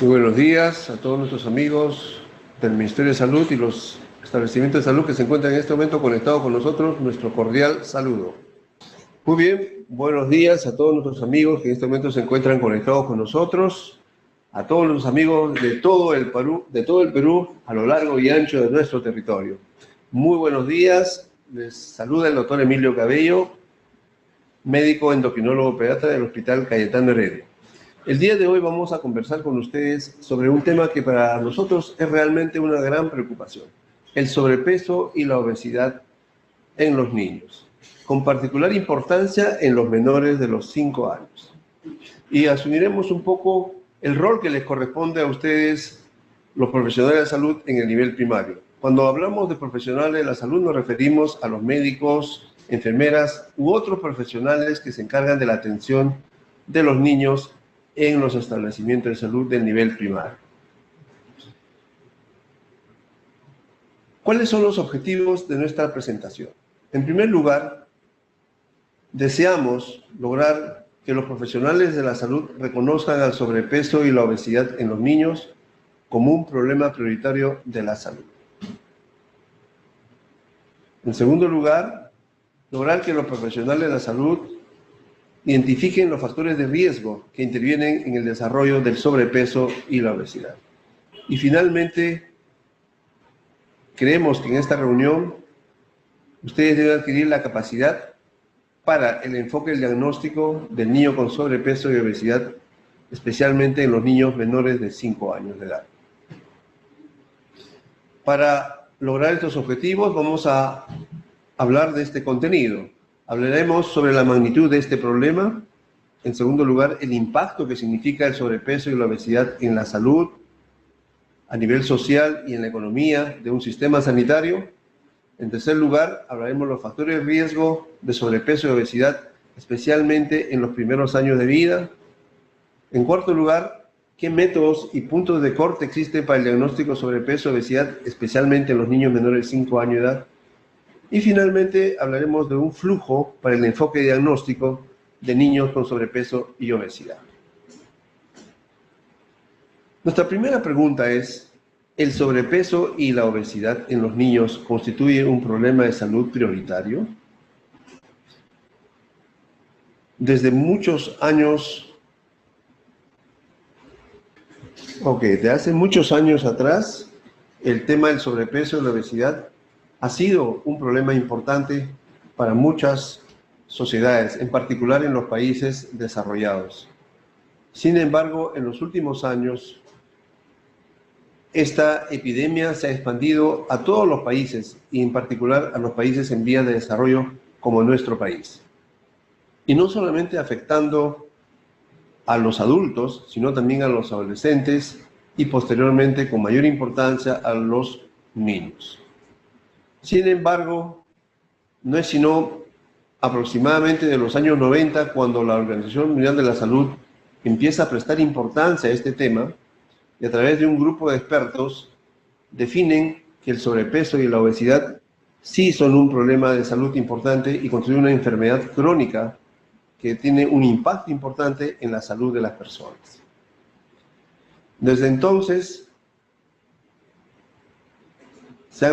Muy buenos días a todos nuestros amigos del Ministerio de Salud y los establecimientos de salud que se encuentran en este momento conectados con nosotros. Nuestro cordial saludo. Muy bien, buenos días a todos nuestros amigos que en este momento se encuentran conectados con nosotros, a todos los amigos de todo el Perú a lo largo y ancho de nuestro territorio. Muy buenos días, les saluda el doctor Emilio Cabello, médico endocrinólogo pediatra del Hospital Cayetano Heredia. El día de hoy vamos a conversar con ustedes sobre un tema que para nosotros es realmente una gran preocupación: el sobrepeso y la obesidad en los niños, con particular importancia en los menores de los 5 años. Y asumiremos un poco el rol que les corresponde a ustedes, los profesionales de la salud, en el nivel primario. Cuando hablamos de profesionales de la salud nos referimos a los médicos, enfermeras u otros profesionales que se encargan de la atención de los niños en los establecimientos de salud del nivel primario. ¿Cuáles son los objetivos de nuestra presentación? En primer lugar, deseamos lograr que los profesionales de la salud reconozcan al sobrepeso y la obesidad en los niños como un problema prioritario de la salud. En segundo lugar, lograr que los profesionales de la salud identifiquen los factores de riesgo que intervienen en el desarrollo del sobrepeso y la obesidad. Y finalmente, creemos que en esta reunión ustedes deben adquirir la capacidad para el enfoque del diagnóstico del niño con sobrepeso y obesidad, especialmente en los niños menores de 5 años de edad. Para lograr estos objetivos vamos a hablar de este contenido. Hablaremos sobre la magnitud de este problema. En segundo lugar, el impacto que significa el sobrepeso y la obesidad en la salud, a nivel social y en la economía de un sistema sanitario. En tercer lugar, hablaremos de los factores de riesgo de sobrepeso y obesidad, especialmente en los primeros años de vida. En cuarto lugar, qué métodos y puntos de corte existen para el diagnóstico de sobrepeso y obesidad, especialmente en los niños menores de 5 años de edad. Y finalmente hablaremos de un flujo para el enfoque diagnóstico de niños con sobrepeso y obesidad. Nuestra primera pregunta es: ¿el sobrepeso y la obesidad en los niños constituye un problema de salud prioritario? Desde hace muchos años atrás, el tema del sobrepeso y la obesidad ha sido un problema importante para muchas sociedades, en particular en los países desarrollados. Sin embargo, en los últimos años, esta epidemia se ha expandido a todos los países, y en particular a los países en vías de desarrollo como nuestro país. Y no solamente afectando a los adultos, sino también a los adolescentes y posteriormente, con mayor importancia, a los niños. Sin embargo, no es sino aproximadamente de los años 90 cuando la Organización Mundial de la Salud empieza a prestar importancia a este tema, y a través de un grupo de expertos definen que el sobrepeso y la obesidad sí son un problema de salud importante y constituyen una enfermedad crónica que tiene un impacto importante en la salud de las personas. Desde entonces se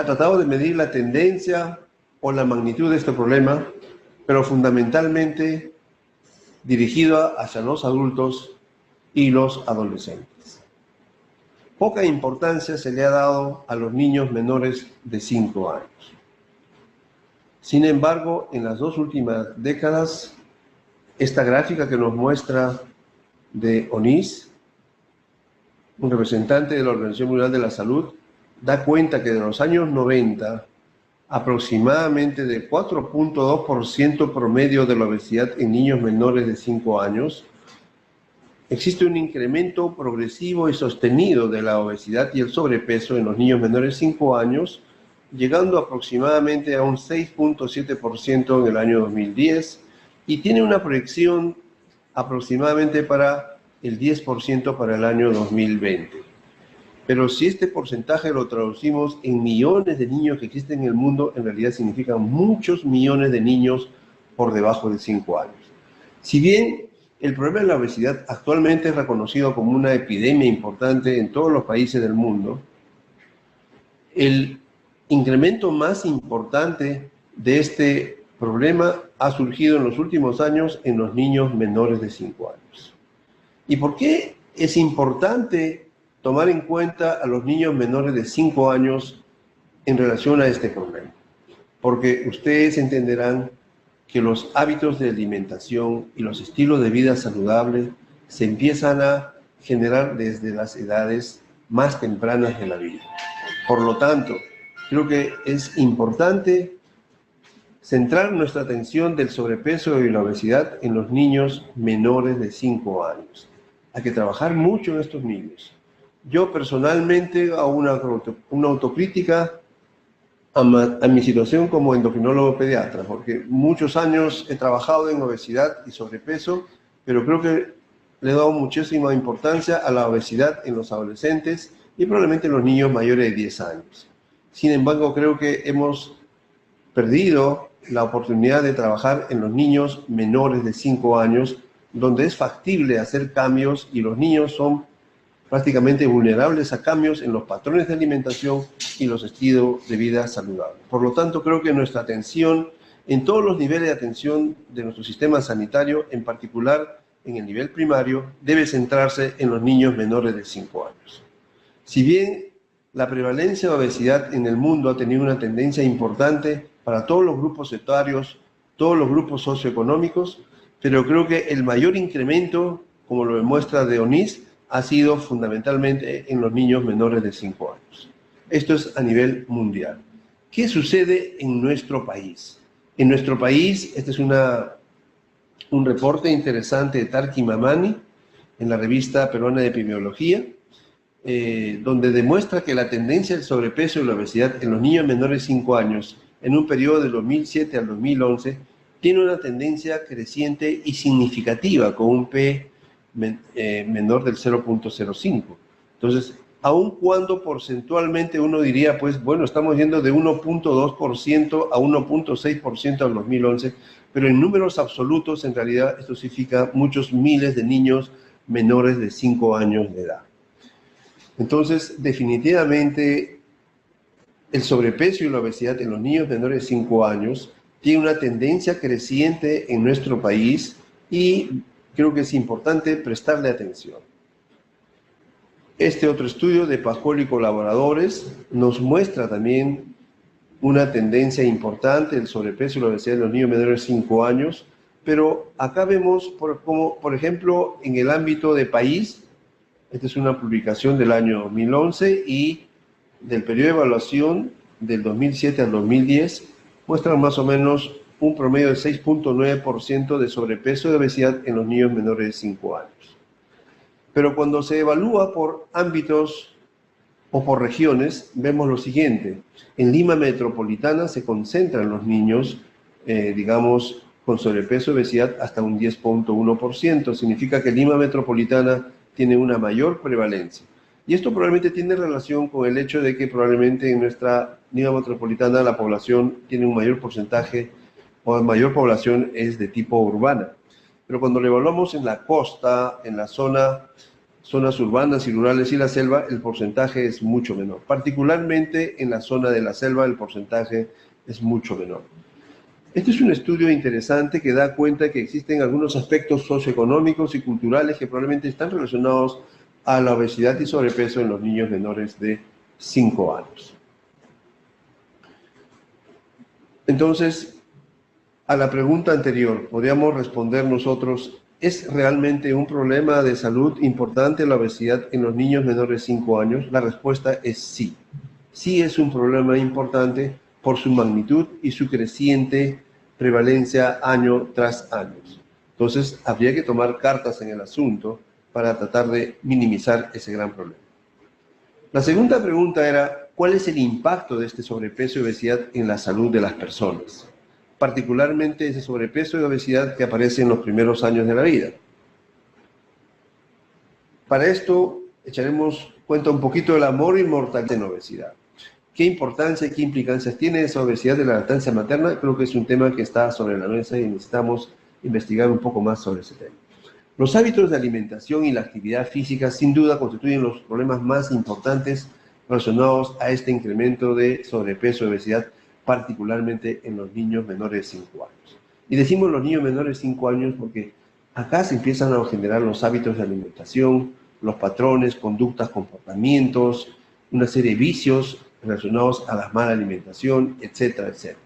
ha tratado de medir la tendencia o la magnitud de este problema, pero fundamentalmente dirigido hacia los adultos y los adolescentes. Poca importancia se le ha dado a los niños menores de 5 años. Sin embargo, en las 2 últimas décadas, esta gráfica que nos muestra de ONIS, un representante de la Organización Mundial de la Salud, da cuenta que de los años 90, aproximadamente de 4.2% promedio de la obesidad en niños menores de 5 años, existe un incremento progresivo y sostenido de la obesidad y el sobrepeso en los niños menores de 5 años, llegando aproximadamente a un 6.7% en el año 2010, y tiene una proyección aproximadamente para el 10% para el año 2020. Pero si este porcentaje lo traducimos en millones de niños que existen en el mundo, en realidad significan muchos millones de niños por debajo de 5 años. Si bien El problema de la obesidad actualmente es reconocido como una epidemia importante en todos los países del mundo. El incremento más importante de este problema ha surgido en los últimos años en los niños menores de 5 años. ¿Y por qué es importante tomar en cuenta a los niños menores de 5 años en relación a este problema? Porque ustedes entenderán que los hábitos de alimentación y los estilos de vida saludables se empiezan a generar desde las edades más tempranas de la vida. Por lo tanto, creo que es importante centrar nuestra atención del sobrepeso y la obesidad en los niños menores de 5 años. Hay que trabajar mucho en estos niños. Yo personalmente hago una autocrítica a mi situación como endocrinólogo pediatra, porque muchos años he trabajado en obesidad y sobrepeso, pero creo que le he dado muchísima importancia a la obesidad en los adolescentes y probablemente en los niños mayores de 10 años. Sin embargo, creo que hemos perdido la oportunidad de trabajar en los niños menores de 5 años, donde es factible hacer cambios y los niños son prácticamente vulnerables a cambios en los patrones de alimentación y los estilos de vida saludables. Por lo tanto, creo que nuestra atención en todos los niveles de atención de nuestro sistema sanitario, en particular en el nivel primario, debe centrarse en los niños menores de 5 años. Si bien la prevalencia de obesidad en el mundo ha tenido una tendencia importante para todos los grupos etarios, todos los grupos socioeconómicos, pero creo que el mayor incremento, como lo demuestra DEONIS, ha sido fundamentalmente en los niños menores de 5 años. Esto es a nivel mundial. ¿Qué sucede en nuestro país? En nuestro país, este es un reporte interesante de Tarki Mamani en la revista peruana de epidemiología, donde demuestra que la tendencia del sobrepeso y la obesidad en los niños menores de 5 años en un periodo de 2007 al 2011 tiene una tendencia creciente y significativa con un P menor del 0.05. Entonces, aun cuando porcentualmente uno diría, pues bueno, estamos yendo de 1.2% a 1.6% al 2011, pero en números absolutos en realidad esto significa muchos miles de niños menores de 5 años de edad. Entonces, definitivamente, el sobrepeso y la obesidad en los niños menores de 5 años tiene una tendencia creciente en nuestro país y creo que es importante prestarle atención. Este otro estudio de Pascual y colaboradores nos muestra también una tendencia importante del sobrepeso y la obesidad en los niños menores de 5 años, pero acá vemos como, por ejemplo, en el ámbito de país, esta es una publicación del año 2011 y del periodo de evaluación del 2007 al 2010, muestran más o menos un promedio de 6.9% de sobrepeso y de obesidad en los niños menores de 5 años. Pero cuando se evalúa por ámbitos o por regiones, vemos lo siguiente. En Lima Metropolitana se concentran los niños, digamos, con sobrepeso y obesidad hasta un 10.1%. Significa que Lima Metropolitana tiene una mayor prevalencia. Y esto probablemente tiene relación con el hecho de que probablemente en nuestra Lima Metropolitana la población tiene un mayor porcentaje o la mayor población es de tipo urbana. Pero cuando lo evaluamos en la costa, en la zonas urbanas y rurales y la selva, el porcentaje es mucho menor. Particularmente en la zona de la selva el porcentaje es mucho menor. Este es un estudio interesante que da cuenta que existen algunos aspectos socioeconómicos y culturales que probablemente están relacionados a la obesidad y sobrepeso en los niños menores de 5 años. Entonces, a la pregunta anterior, podríamos responder nosotros, ¿es realmente un problema de salud importante la obesidad en los niños menores de 5 años? La respuesta es sí. Sí es un problema importante por su magnitud y su creciente prevalencia año tras año. Entonces, habría que tomar cartas en el asunto para tratar de minimizar ese gran problema. La segunda pregunta era, ¿cuál es el impacto de este sobrepeso y obesidad en la salud de las personas? Particularmente ese sobrepeso y obesidad que aparece en los primeros años de la vida. Para esto, echaremos cuenta un poquito del amor y mortalidad en obesidad. ¿Qué importancia y qué implicancias tiene esa obesidad de la lactancia materna? Creo que es un tema que está sobre la mesa y necesitamos investigar un poco más sobre ese tema. Los hábitos de alimentación y la actividad física sin duda constituyen los problemas más importantes relacionados a este incremento de sobrepeso y obesidad, particularmente en los niños menores de 5 años. Y decimos los niños menores de 5 años porque acá se empiezan a generar los hábitos de alimentación, los patrones, conductas, comportamientos, una serie de vicios relacionados a la mala alimentación, etcétera, etcétera.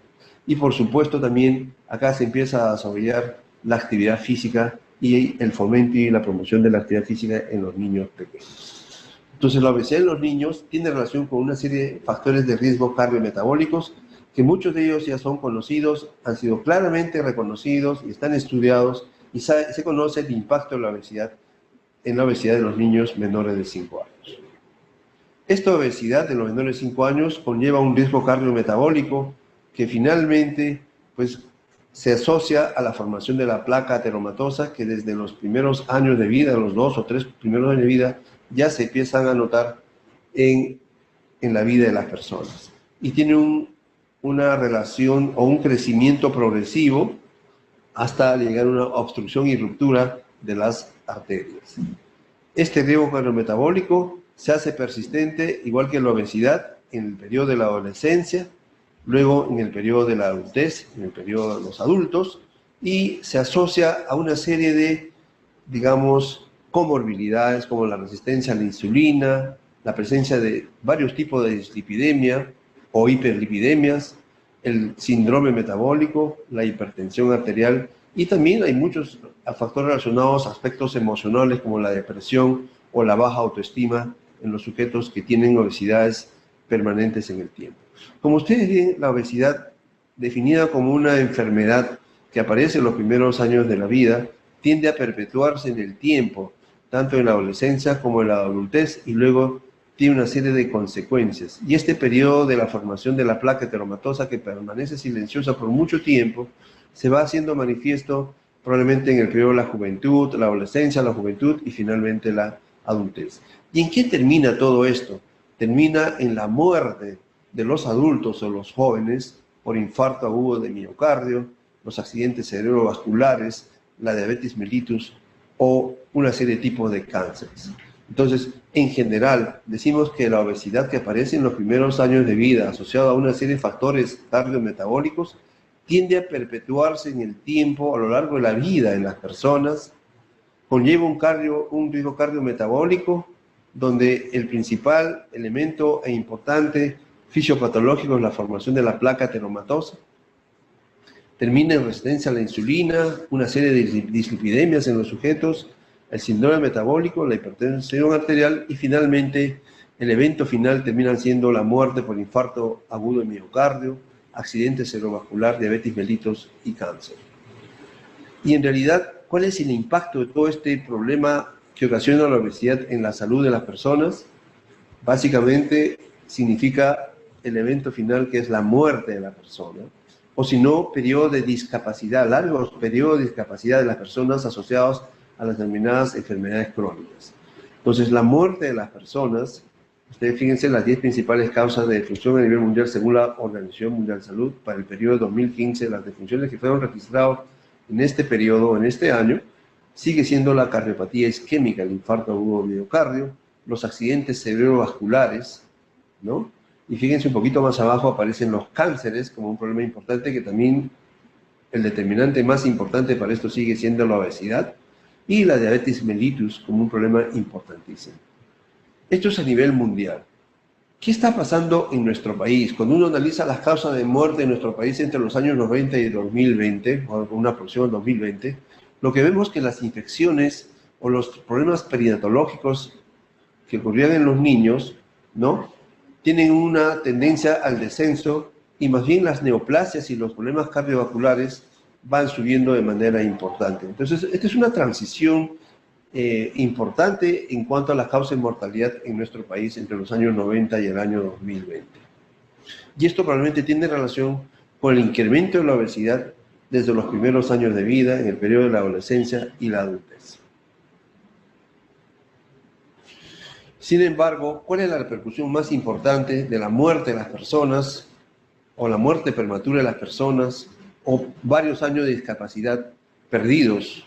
Y por supuesto también acá se empieza a desarrollar la actividad física y el fomento y la promoción de la actividad física en los niños pequeños. Entonces la obesidad en los niños tiene relación con una serie de factores de riesgo cardiometabólicos que muchos de ellos ya son conocidos, han sido claramente reconocidos y están estudiados y se conoce el impacto de la obesidad en la obesidad de los niños menores de 5 años. Esta obesidad de los menores de 5 años conlleva un riesgo cardiometabólico que finalmente pues, se asocia a la formación de la placa ateromatosa que desde los primeros años de vida, los 2 o 3 primeros años de vida, ya se empiezan a notar en la vida de las personas. Y tiene una relación o un crecimiento progresivo hasta llegar a una obstrucción y ruptura de las arterias. Este riesgo cardiometabólico se hace persistente, igual que la obesidad, en el periodo de la adolescencia, luego en el periodo de la adultez, en el periodo de los adultos, y se asocia a una serie de, digamos, comorbilidades como la resistencia a la insulina, la presencia de varios tipos de dislipidemia o hiperlipidemias, el síndrome metabólico, la hipertensión arterial, y también hay muchos factores relacionados a aspectos emocionales como la depresión o la baja autoestima en los sujetos que tienen obesidades permanentes en el tiempo. Como ustedes ven, la obesidad, definida como una enfermedad que aparece en los primeros años de la vida, tiende a perpetuarse en el tiempo, tanto en la adolescencia como en la adultez, y luego tiene una serie de consecuencias. Y este periodo de la formación de la placa ateromatosa, que permanece silenciosa por mucho tiempo, se va haciendo manifiesto probablemente en el periodo de la juventud, la adolescencia, la juventud y finalmente la adultez. ¿Y en qué termina todo esto? Termina en la muerte de los adultos o los jóvenes por infarto agudo de miocardio, los accidentes cerebrovasculares, la diabetes mellitus o una serie de tipos de cánceres. Entonces, en general, decimos que la obesidad que aparece en los primeros años de vida, asociada a una serie de factores cardiometabólicos, tiende a perpetuarse en el tiempo, a lo largo de la vida en las personas, conlleva un riesgo cardiometabólico, donde el principal elemento e importante fisiopatológico es la formación de la placa ateromatosa, termina en resistencia a la insulina, una serie de dislipidemias en los sujetos, el síndrome metabólico, la hipertensión arterial y finalmente el evento final termina siendo la muerte por infarto agudo de miocardio, accidente cerebrovascular, diabetes mellitus y cáncer. Y en realidad, ¿cuál es el impacto de todo este problema que ocasiona la obesidad en la salud de las personas? Básicamente significa el evento final que es la muerte de la persona, o si no, periodo de discapacidad, largos periodos de discapacidad de las personas asociados a las denominadas enfermedades crónicas. Entonces, la muerte de las personas, ustedes fíjense las 10 principales causas de defunción a nivel mundial según la Organización Mundial de Salud para el periodo de 2015, las defunciones que fueron registradas en este periodo, en este año, sigue siendo la cardiopatía isquémica, el infarto agudo de miocardio, los accidentes cerebrovasculares, ¿no? Y fíjense un poquito más abajo aparecen los cánceres como un problema importante que también el determinante más importante para esto sigue siendo la obesidad y la diabetes mellitus como un problema importantísimo. Esto es a nivel mundial. ¿Qué está pasando en nuestro país? Cuando uno analiza las causas de muerte en nuestro país entre los años 90 y 2020, o una aproximación al 2020, lo que vemos es que las infecciones o los problemas perinatológicos que ocurrían en los niños, ¿no?, tienen una tendencia al descenso y más bien las neoplasias y los problemas cardiovasculares van subiendo de manera importante. Entonces, esta es una transición importante en cuanto a las causas de mortalidad en nuestro país entre los años 90 y el año 2020. Y esto probablemente tiene relación con el incremento de la obesidad desde los primeros años de vida, en el periodo de la adolescencia y la adultez. Sin embargo, ¿cuál es la repercusión más importante de la muerte de las personas o la muerte prematura de las personas o varios años de discapacidad perdidos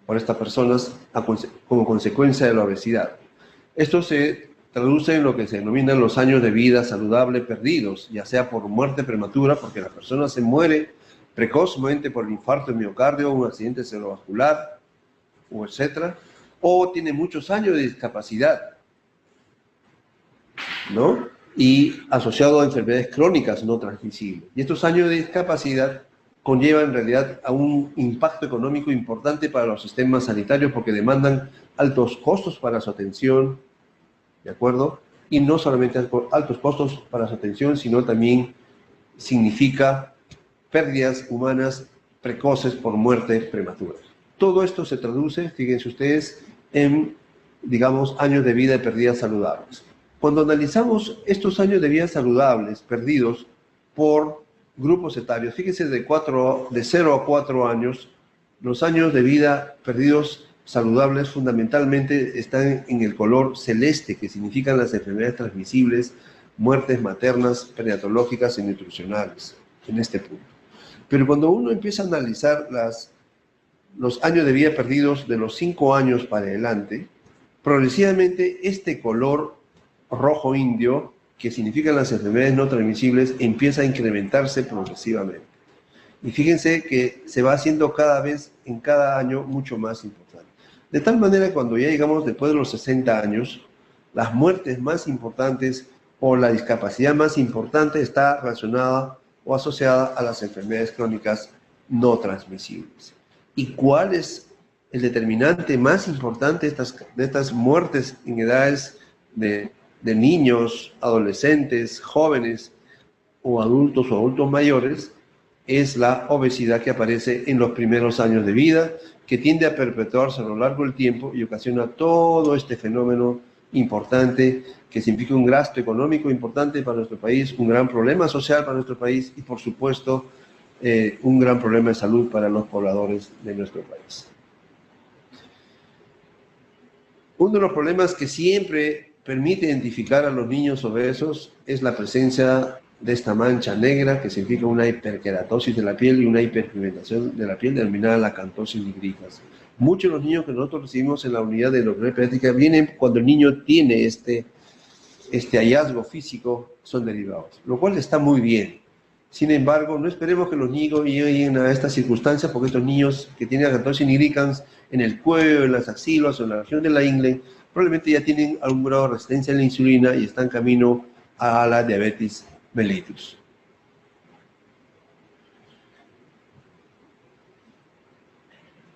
por estas personas como consecuencia de la obesidad. Esto se traduce en lo que se denominan los años de vida saludable perdidos, ya sea por muerte prematura, porque la persona se muere precozmente por el infarto de miocardio, un accidente cerebrovascular, o etcétera, o tiene muchos años de discapacidad, ¿no? Y asociado a enfermedades crónicas no transmisibles. Y estos años de discapacidad conllevan en realidad a un impacto económico importante para los sistemas sanitarios porque demandan altos costos para su atención, ¿de acuerdo? Y no solamente altos costos para su atención, sino también significa pérdidas humanas precoces por muerte prematura. Todo esto se traduce, fíjense ustedes, en, digamos, años de vida perdidas saludables. Cuando analizamos estos años de vida saludables perdidos por grupos etarios, fíjense de 0 a 4 años, los años de vida perdidos saludables fundamentalmente están en el color celeste, que significan las enfermedades transmisibles, muertes maternas, perinatológicas y nutricionales, en este punto. Pero cuando uno empieza a analizar los años de vida perdidos de los 5 años para adelante, progresivamente este color rojo indio, que significan las enfermedades no transmisibles, empieza a incrementarse progresivamente. Y fíjense que se va haciendo cada vez, en cada año, mucho más importante. De tal manera que cuando ya llegamos después de los 60 años, las muertes más importantes o la discapacidad más importante está relacionada o asociada a las enfermedades crónicas no transmisibles. ¿Y cuál es el determinante más importante de estas muertes en edades de niños, adolescentes, jóvenes o adultos mayores? Es la obesidad que aparece en los primeros años de vida, que tiende a perpetuarse a lo largo del tiempo y ocasiona todo este fenómeno importante que significa un gasto económico importante para nuestro país, un gran problema social para nuestro país y, por supuesto, un gran problema de salud para los pobladores de nuestro país. Uno de los problemas que siempre permite identificar a los niños obesos es la presencia de esta mancha negra, que significa una hiperkeratosis de la piel y una hiperpigmentación de la piel denominada la acantosis nigricans. Muchos de los niños que nosotros recibimos en la unidad de endocrinología pediátrica vienen cuando el niño tiene este hallazgo físico, son derivados, lo cual está muy bien. Sin embargo, no esperemos que los niños lleguen a estas circunstancias, porque estos niños que tienen acantosis nigricans en el cuello, en las axilas o en la región de la ingle, probablemente ya tienen algún grado de resistencia a la insulina y están camino a la diabetes mellitus.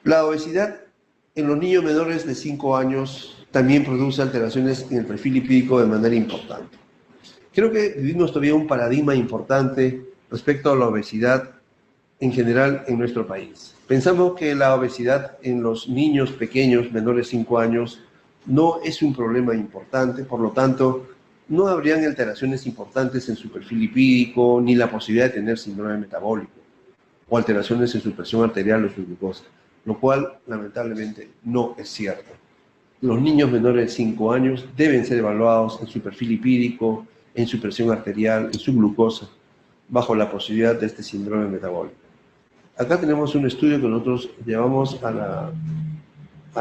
La obesidad en los niños menores de 5 años también produce alteraciones en el perfil lipídico de manera importante. Creo que vivimos todavía un paradigma importante respecto a la obesidad en general en nuestro país. Pensamos que la obesidad en los niños pequeños, menores de 5 años, no es un problema importante, por lo tanto, no habrían alteraciones importantes en su perfil lipídico, ni la posibilidad de tener síndrome metabólico, o alteraciones en su presión arterial o su glucosa, lo cual, lamentablemente, no es cierto. Los niños menores de 5 años deben ser evaluados en su perfil lipídico, en su presión arterial, en su glucosa, bajo la posibilidad de este síndrome metabólico. Acá tenemos un estudio que nosotros llevamos a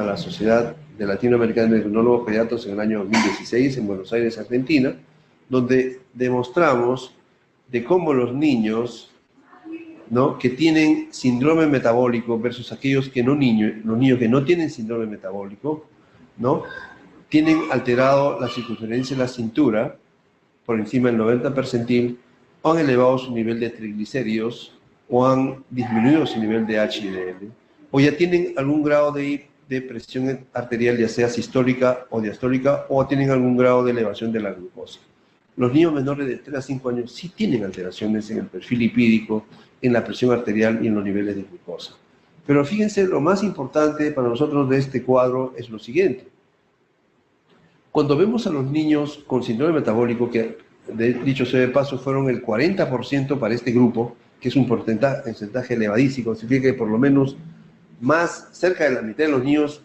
la Sociedad de Latinoamericana de Endocrinólogos Pediatras en el año 2016 en Buenos Aires, Argentina, donde demostramos de cómo los niños, ¿no?, que tienen síndrome metabólico versus aquellos que los niños que no tienen síndrome metabólico, ¿no?, tienen alterado la circunferencia de la cintura por encima del 90 percentil, o han elevado su nivel de triglicéridos, o han disminuido su nivel de HDL, o ya tienen algún grado de presión arterial, ya sea sistólica o diastólica, o tienen algún grado de elevación de la glucosa. Los niños menores de 3 a 5 años sí tienen alteraciones en el perfil lipídico, en la presión arterial y en los niveles de glucosa. Pero fíjense, lo más importante para nosotros de este cuadro es lo siguiente. Cuando vemos a los niños con síndrome metabólico, que dicho sea de paso fueron el 40% para este grupo, que es un porcentaje elevadísimo, significa que por lo menos más cerca de la mitad de los niños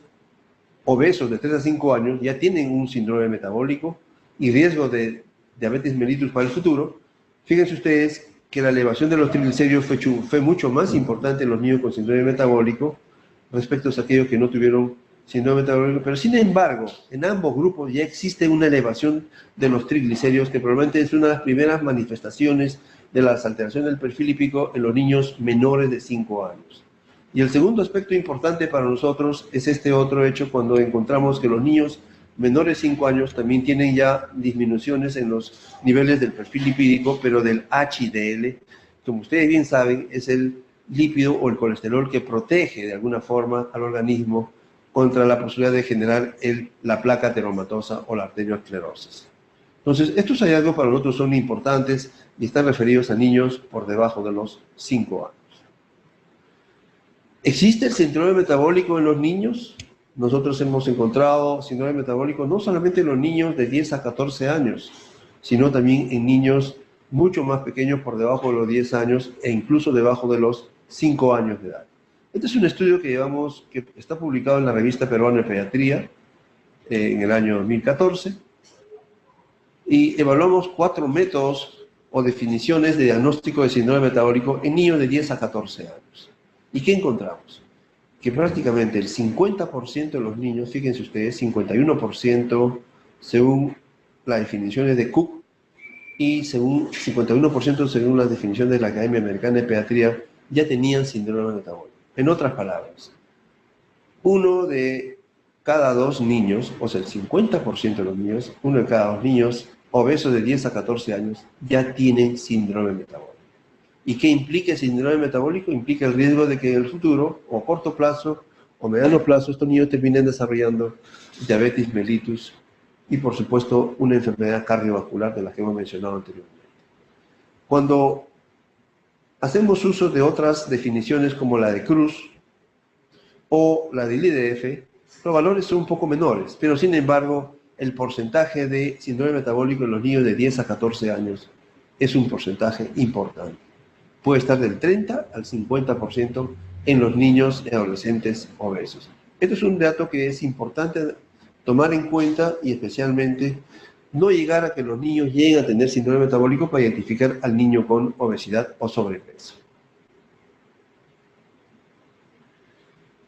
obesos de 3 a 5 años ya tienen un síndrome metabólico y riesgo de diabetes mellitus para el futuro. Fíjense ustedes que la elevación de los triglicéridos fue mucho más importante en los niños con síndrome metabólico, respecto a aquellos que no tuvieron síndrome metabólico, pero sin embargo, en ambos grupos ya existe una elevación de los triglicéridos que probablemente es una de las primeras manifestaciones de las alteraciones del perfil lipídico en los niños menores de 5 años. Y el segundo aspecto importante para nosotros es este otro hecho cuando encontramos que los niños menores de 5 años también tienen ya disminuciones en los niveles del perfil lipídico, pero del HDL, como ustedes bien saben, es el lípido o el colesterol que protege de alguna forma al organismo contra la posibilidad de generar la placa ateromatosa o la arteriosclerosis. Entonces, estos hallazgos para nosotros son importantes y están referidos a niños por debajo de los 5 años. ¿Existe el síndrome metabólico en los niños? Nosotros hemos encontrado síndrome metabólico no solamente en los niños de 10 a 14 años, sino también en niños mucho más pequeños por debajo de los 10 años e incluso debajo de los 5 años de edad. Este es un estudio que está publicado en la revista Peruana de Pediatría en el año 2014 y evaluamos 4 métodos o definiciones de diagnóstico de síndrome metabólico en niños de 10 a 14 años. ¿Y qué encontramos? Que prácticamente el 50% de los niños, fíjense ustedes, 51% según las definiciones de Cook y 51% según las definiciones de la Academia Americana de Pediatría, ya tenían síndrome metabólico. En otras palabras, 1 de cada 2 niños, o sea, el 50% de los niños, 1 de cada 2 niños obesos de 10 a 14 años ya tienen síndrome metabólico. ¿Y qué implica el síndrome metabólico? Implica el riesgo de que en el futuro, o a corto plazo, o mediano plazo, estos niños terminen desarrollando diabetes mellitus y, por supuesto, una enfermedad cardiovascular de la que hemos mencionado anteriormente. Cuando hacemos uso de otras definiciones como la de Cruz o la del IDF, los valores son un poco menores, pero sin embargo, el porcentaje de síndrome metabólico en los niños de 10 a 14 años es un porcentaje importante. Puede estar del 30 al 50% en los niños y adolescentes obesos. Esto es un dato que es importante tomar en cuenta y especialmente no llegar a que los niños lleguen a tener síndrome metabólico para identificar al niño con obesidad o sobrepeso.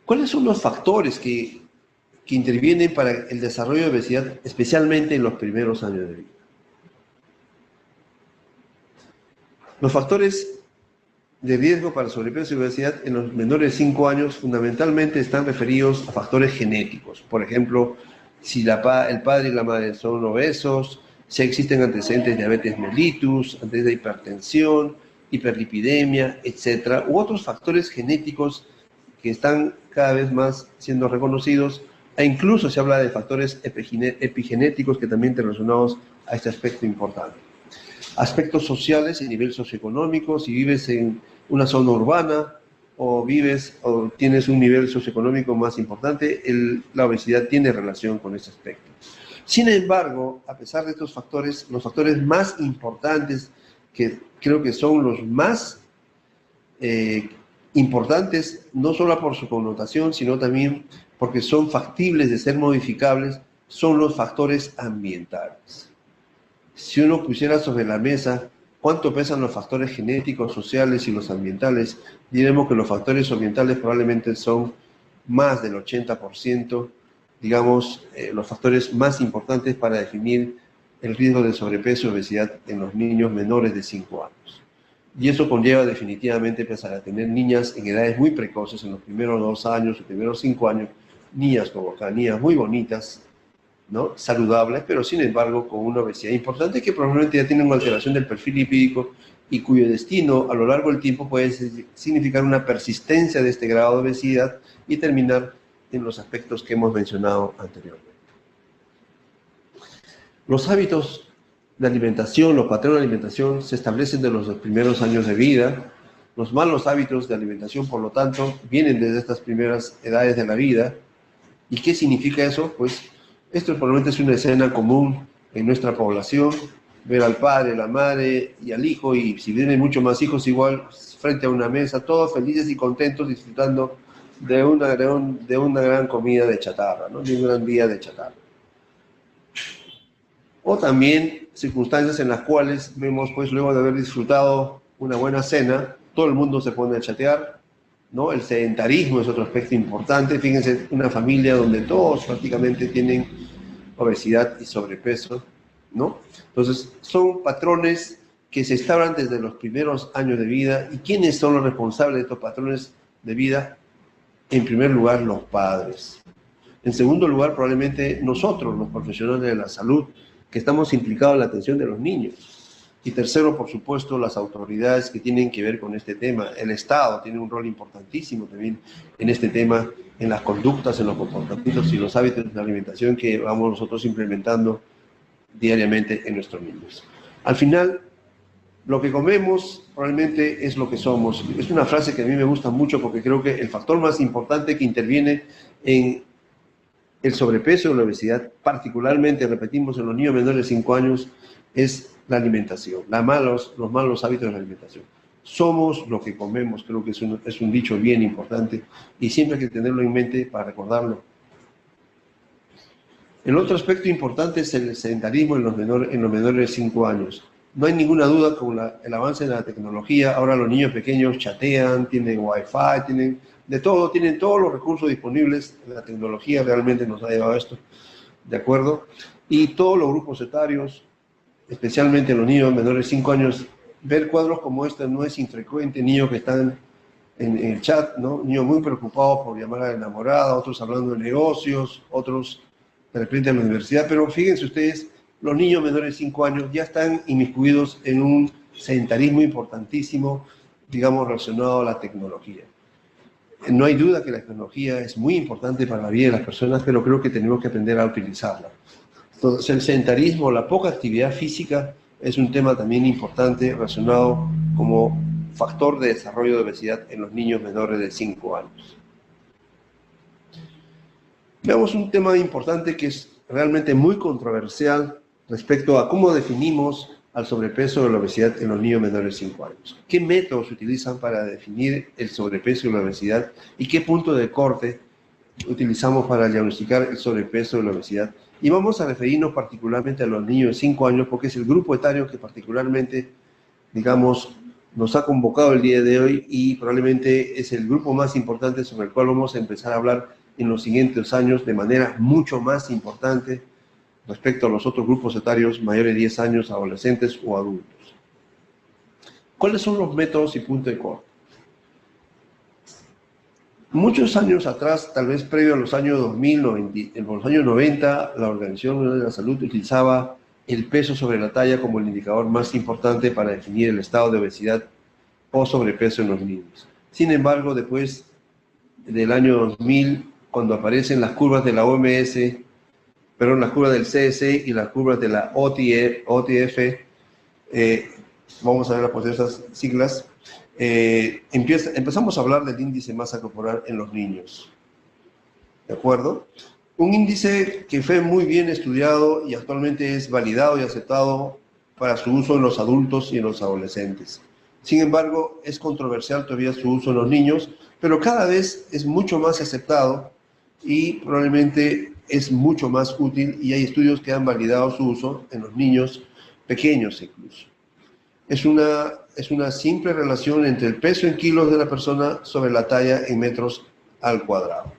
¿Cuáles son los factores que intervienen para el desarrollo de obesidad, especialmente en los primeros años de vida? Los factores de riesgo para sobrepeso y obesidad en los menores de 5 años fundamentalmente están referidos a factores genéticos. Por ejemplo, si el padre y la madre son obesos, si existen antecedentes de diabetes mellitus, antecedentes de hipertensión, hiperlipidemia, etc. U otros factores genéticos que están cada vez más siendo reconocidos, e incluso se habla de factores epigenéticos que también están relacionados a este aspecto importante. Aspectos sociales y nivel socioeconómico, si vives en una zona urbana o tienes un nivel socioeconómico más importante, la obesidad tiene relación con ese aspecto. Sin embargo, a pesar de estos factores, los factores más importantes, que creo que son los más importantes, no solo por su connotación, sino también porque son factibles de ser modificables, son los factores ambientales. Si uno pusiera sobre la mesa cuánto pesan los factores genéticos, sociales y los ambientales, diremos que los factores ambientales probablemente son más del 80%, digamos, los factores más importantes para definir el riesgo de sobrepeso y obesidad en los niños menores de 5 años. Y eso conlleva definitivamente a tener niñas en edades muy precoces, en los primeros 2 años, los primeros 5 años, niñas como acá, niñas muy bonitas, ¿no? Saludables, pero sin embargo con una obesidad importante que probablemente ya tienen una alteración del perfil lipídico y cuyo destino a lo largo del tiempo puede significar una persistencia de este grado de obesidad y terminar en los aspectos que hemos mencionado anteriormente. Los hábitos de alimentación, los patrones de alimentación se establecen desde los primeros años de vida. Los malos hábitos de alimentación, por lo tanto, vienen desde estas primeras edades de la vida. ¿Y qué significa eso? Pues esto probablemente es una escena común en nuestra población, ver al padre, la madre y al hijo, y si vienen muchos más hijos igual, frente a una mesa, todos felices y contentos, disfrutando de una gran comida de chatarra, ¿no? De un gran día de chatarra. O también circunstancias en las cuales vemos, pues luego de haber disfrutado una buena cena, todo el mundo se pone a chatear, ¿no? El sedentarismo es otro aspecto importante. Fíjense, una familia donde todos prácticamente tienen obesidad y sobrepeso, ¿no? Entonces, son patrones que se instauran desde los primeros años de vida. ¿Y quiénes son los responsables de estos patrones de vida? En primer lugar, los padres. En segundo lugar, probablemente nosotros, los profesionales de la salud, que estamos implicados en la atención de los niños. Y tercero, por supuesto, las autoridades que tienen que ver con este tema. El Estado tiene un rol importantísimo también en este tema, en las conductas, en los comportamientos y los hábitos de alimentación que vamos nosotros implementando diariamente en nuestros niños. Al final, lo que comemos probablemente es lo que somos. Es una frase que a mí me gusta mucho porque creo que el factor más importante que interviene en el sobrepeso y la obesidad, particularmente, repetimos, en los niños menores de 5 años, es la alimentación, los malos hábitos de la alimentación. Somos lo que comemos, creo que es un dicho bien importante y siempre hay que tenerlo en mente para recordarlo. El otro aspecto importante es el sedentarismo en los menores de 5 años. No hay ninguna duda con el avance de la tecnología. Ahora los niños pequeños chatean, tienen wifi, tienen de todo, tienen todos los recursos disponibles. La tecnología realmente nos ha llevado a esto, ¿de acuerdo? Y todos los grupos etarios, especialmente los niños menores de 5 años, ver cuadros como este no es infrecuente, niños que están en el chat, ¿no? Niños muy preocupados por llamar a la enamorada, otros hablando de negocios, otros de repente en la universidad, pero fíjense ustedes, los niños menores de 5 años ya están inmiscuidos en un sedentarismo importantísimo, digamos, relacionado a la tecnología. No hay duda que la tecnología es muy importante para la vida de las personas, pero creo que tenemos que aprender a utilizarla. Entonces, el sedentarismo, la poca actividad física, es un tema también importante relacionado como factor de desarrollo de obesidad en los niños menores de 5 años. Veamos un tema importante que es realmente muy controversial respecto a cómo definimos al sobrepeso o la obesidad en los niños menores de 5 años. ¿Qué métodos se utilizan para definir el sobrepeso y la obesidad? ¿Y qué punto de corte utilizamos para diagnosticar el sobrepeso y la obesidad? Y vamos a referirnos particularmente a los niños de 5 años porque es el grupo etario que particularmente, digamos, nos ha convocado el día de hoy y probablemente es el grupo más importante sobre el cual vamos a empezar a hablar en los siguientes años de manera mucho más importante respecto a los otros grupos etarios mayores de 10 años, adolescentes o adultos. ¿Cuáles son los métodos y puntos de corte? Muchos años atrás, tal vez previo a los años 2000, en los años 90, la Organización Mundial de la Salud utilizaba el peso sobre la talla como el indicador más importante para definir el estado de obesidad o sobrepeso en los niños. Sin embargo, después del año 2000, cuando aparecen las curvas de la OMS, perdón, las curvas del CDC y las curvas de la OTF, vamos a ver por esas siglas, empezamos a hablar del índice de masa corporal en los niños. ¿De acuerdo? Un índice que fue muy bien estudiado y actualmente es validado y aceptado para su uso en los adultos y en los adolescentes. Sin embargo, es controversial todavía su uso en los niños, pero cada vez es mucho más aceptado y probablemente es mucho más útil y hay estudios que han validado su uso en los niños pequeños incluso. Es una simple relación entre el peso en kilos de la persona sobre la talla en metros al cuadrado.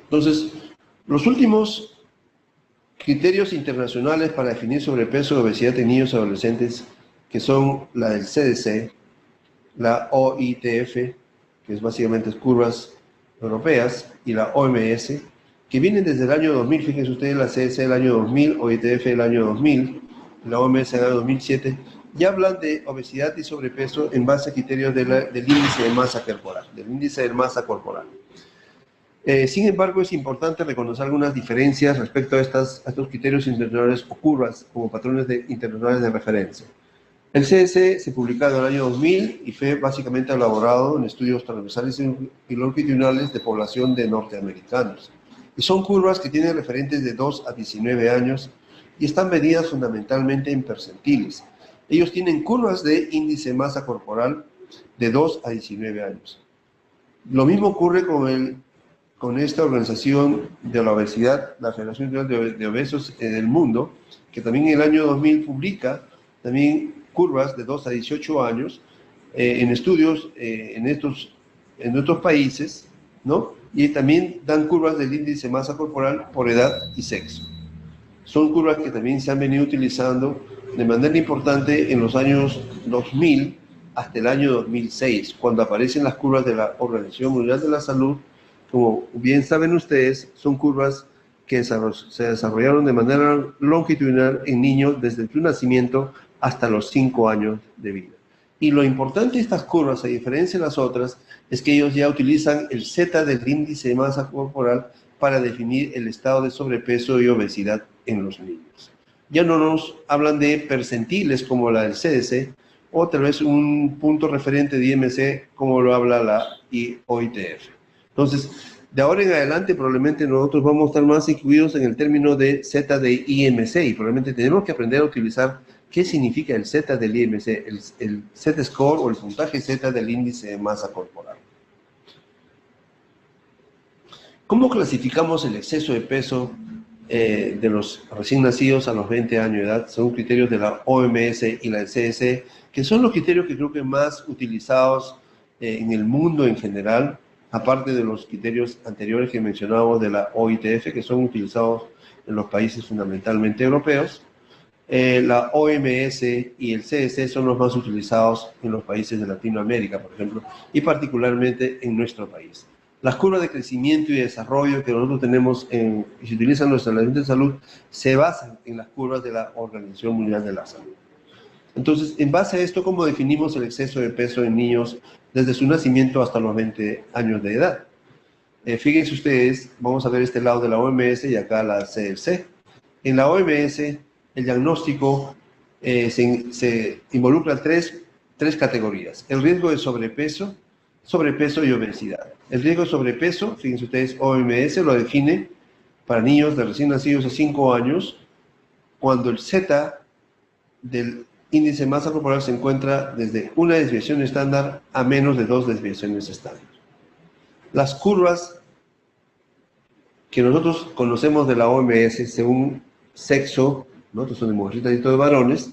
Entonces, los últimos criterios internacionales para definir sobrepeso y obesidad en niños y adolescentes, que son la del CDC, la OITF, que es básicamente curvas europeas, y la OMS, que vienen desde el año 2000, fíjense ustedes, la CDC del año 2000, OITF del año 2000, la OMS del año 2007, ya hablan de obesidad y sobrepeso en base a criterios del índice de masa corporal, sin embargo, es importante reconocer algunas diferencias respecto a estos criterios internacionales o curvas como patrones internacionales de referencia. El CDC se publicó en el año 2000 y fue básicamente elaborado en estudios transversales y longitudinales de población de norteamericanos. Y son curvas que tienen referentes de 2 a 19 años y están medidas fundamentalmente en percentiles. Ellos tienen curvas de índice de masa corporal de 2 a 19 años. Lo mismo ocurre con esta organización de la obesidad, la Federación Mundial de Obesos del Mundo, que también en el año 2000 publica también curvas de 2 a 18 años, en estudios en otros países, ¿no? Y también dan curvas del índice de masa corporal por edad y sexo. Son curvas que también se han venido utilizando de manera importante en los años 2000 hasta el año 2006, cuando aparecen las curvas de la Organización Mundial de la Salud. Como bien saben ustedes, son curvas que se desarrollaron de manera longitudinal en niños desde su nacimiento hasta los 5 años de vida. Y lo importante de estas curvas, a diferencia de las otras, es que ellos ya utilizan el Z del índice de masa corporal para definir el estado de sobrepeso y obesidad en los niños. Ya no nos hablan de percentiles como la del CDC, o tal vez un punto referente de IMC como lo habla la OITF. Entonces, de ahora en adelante probablemente nosotros vamos a estar más incluidos en el término de Z de IMC y probablemente tenemos que aprender a utilizar qué significa el Z del IMC, el Z-score o el puntaje Z del índice de masa corporal. ¿Cómo clasificamos el exceso de peso de los recién nacidos a los 20 años de edad, según criterios de la OMS y la del CDC, que son los criterios que creo que más utilizados en el mundo en general, aparte de los criterios anteriores que mencionábamos de la OITF, que son utilizados en los países fundamentalmente europeos? La OMS y el CDC son los más utilizados en los países de Latinoamérica, por ejemplo, y particularmente en nuestro país. Las curvas de crecimiento y desarrollo que nosotros tenemos y se utilizan en los establecimientos de salud se basan en las curvas de la Organización Mundial de la Salud. Entonces, en base a esto, ¿cómo definimos el exceso de peso en niños desde su nacimiento hasta los 20 años de edad? Fíjense ustedes, vamos a ver este lado de la OMS y acá la CDC. En la OMS, el diagnóstico se involucra tres categorías: el riesgo de sobrepeso y obesidad. El riesgo de sobrepeso, fíjense ustedes, OMS lo define para niños de recién nacidos a 5 años, cuando el Z del índice de masa corporal se encuentra desde una desviación estándar a menos de 2 desviaciones estándar. Las curvas que nosotros conocemos de la OMS según sexo, ¿no? Estos son de mujercitas y de varones,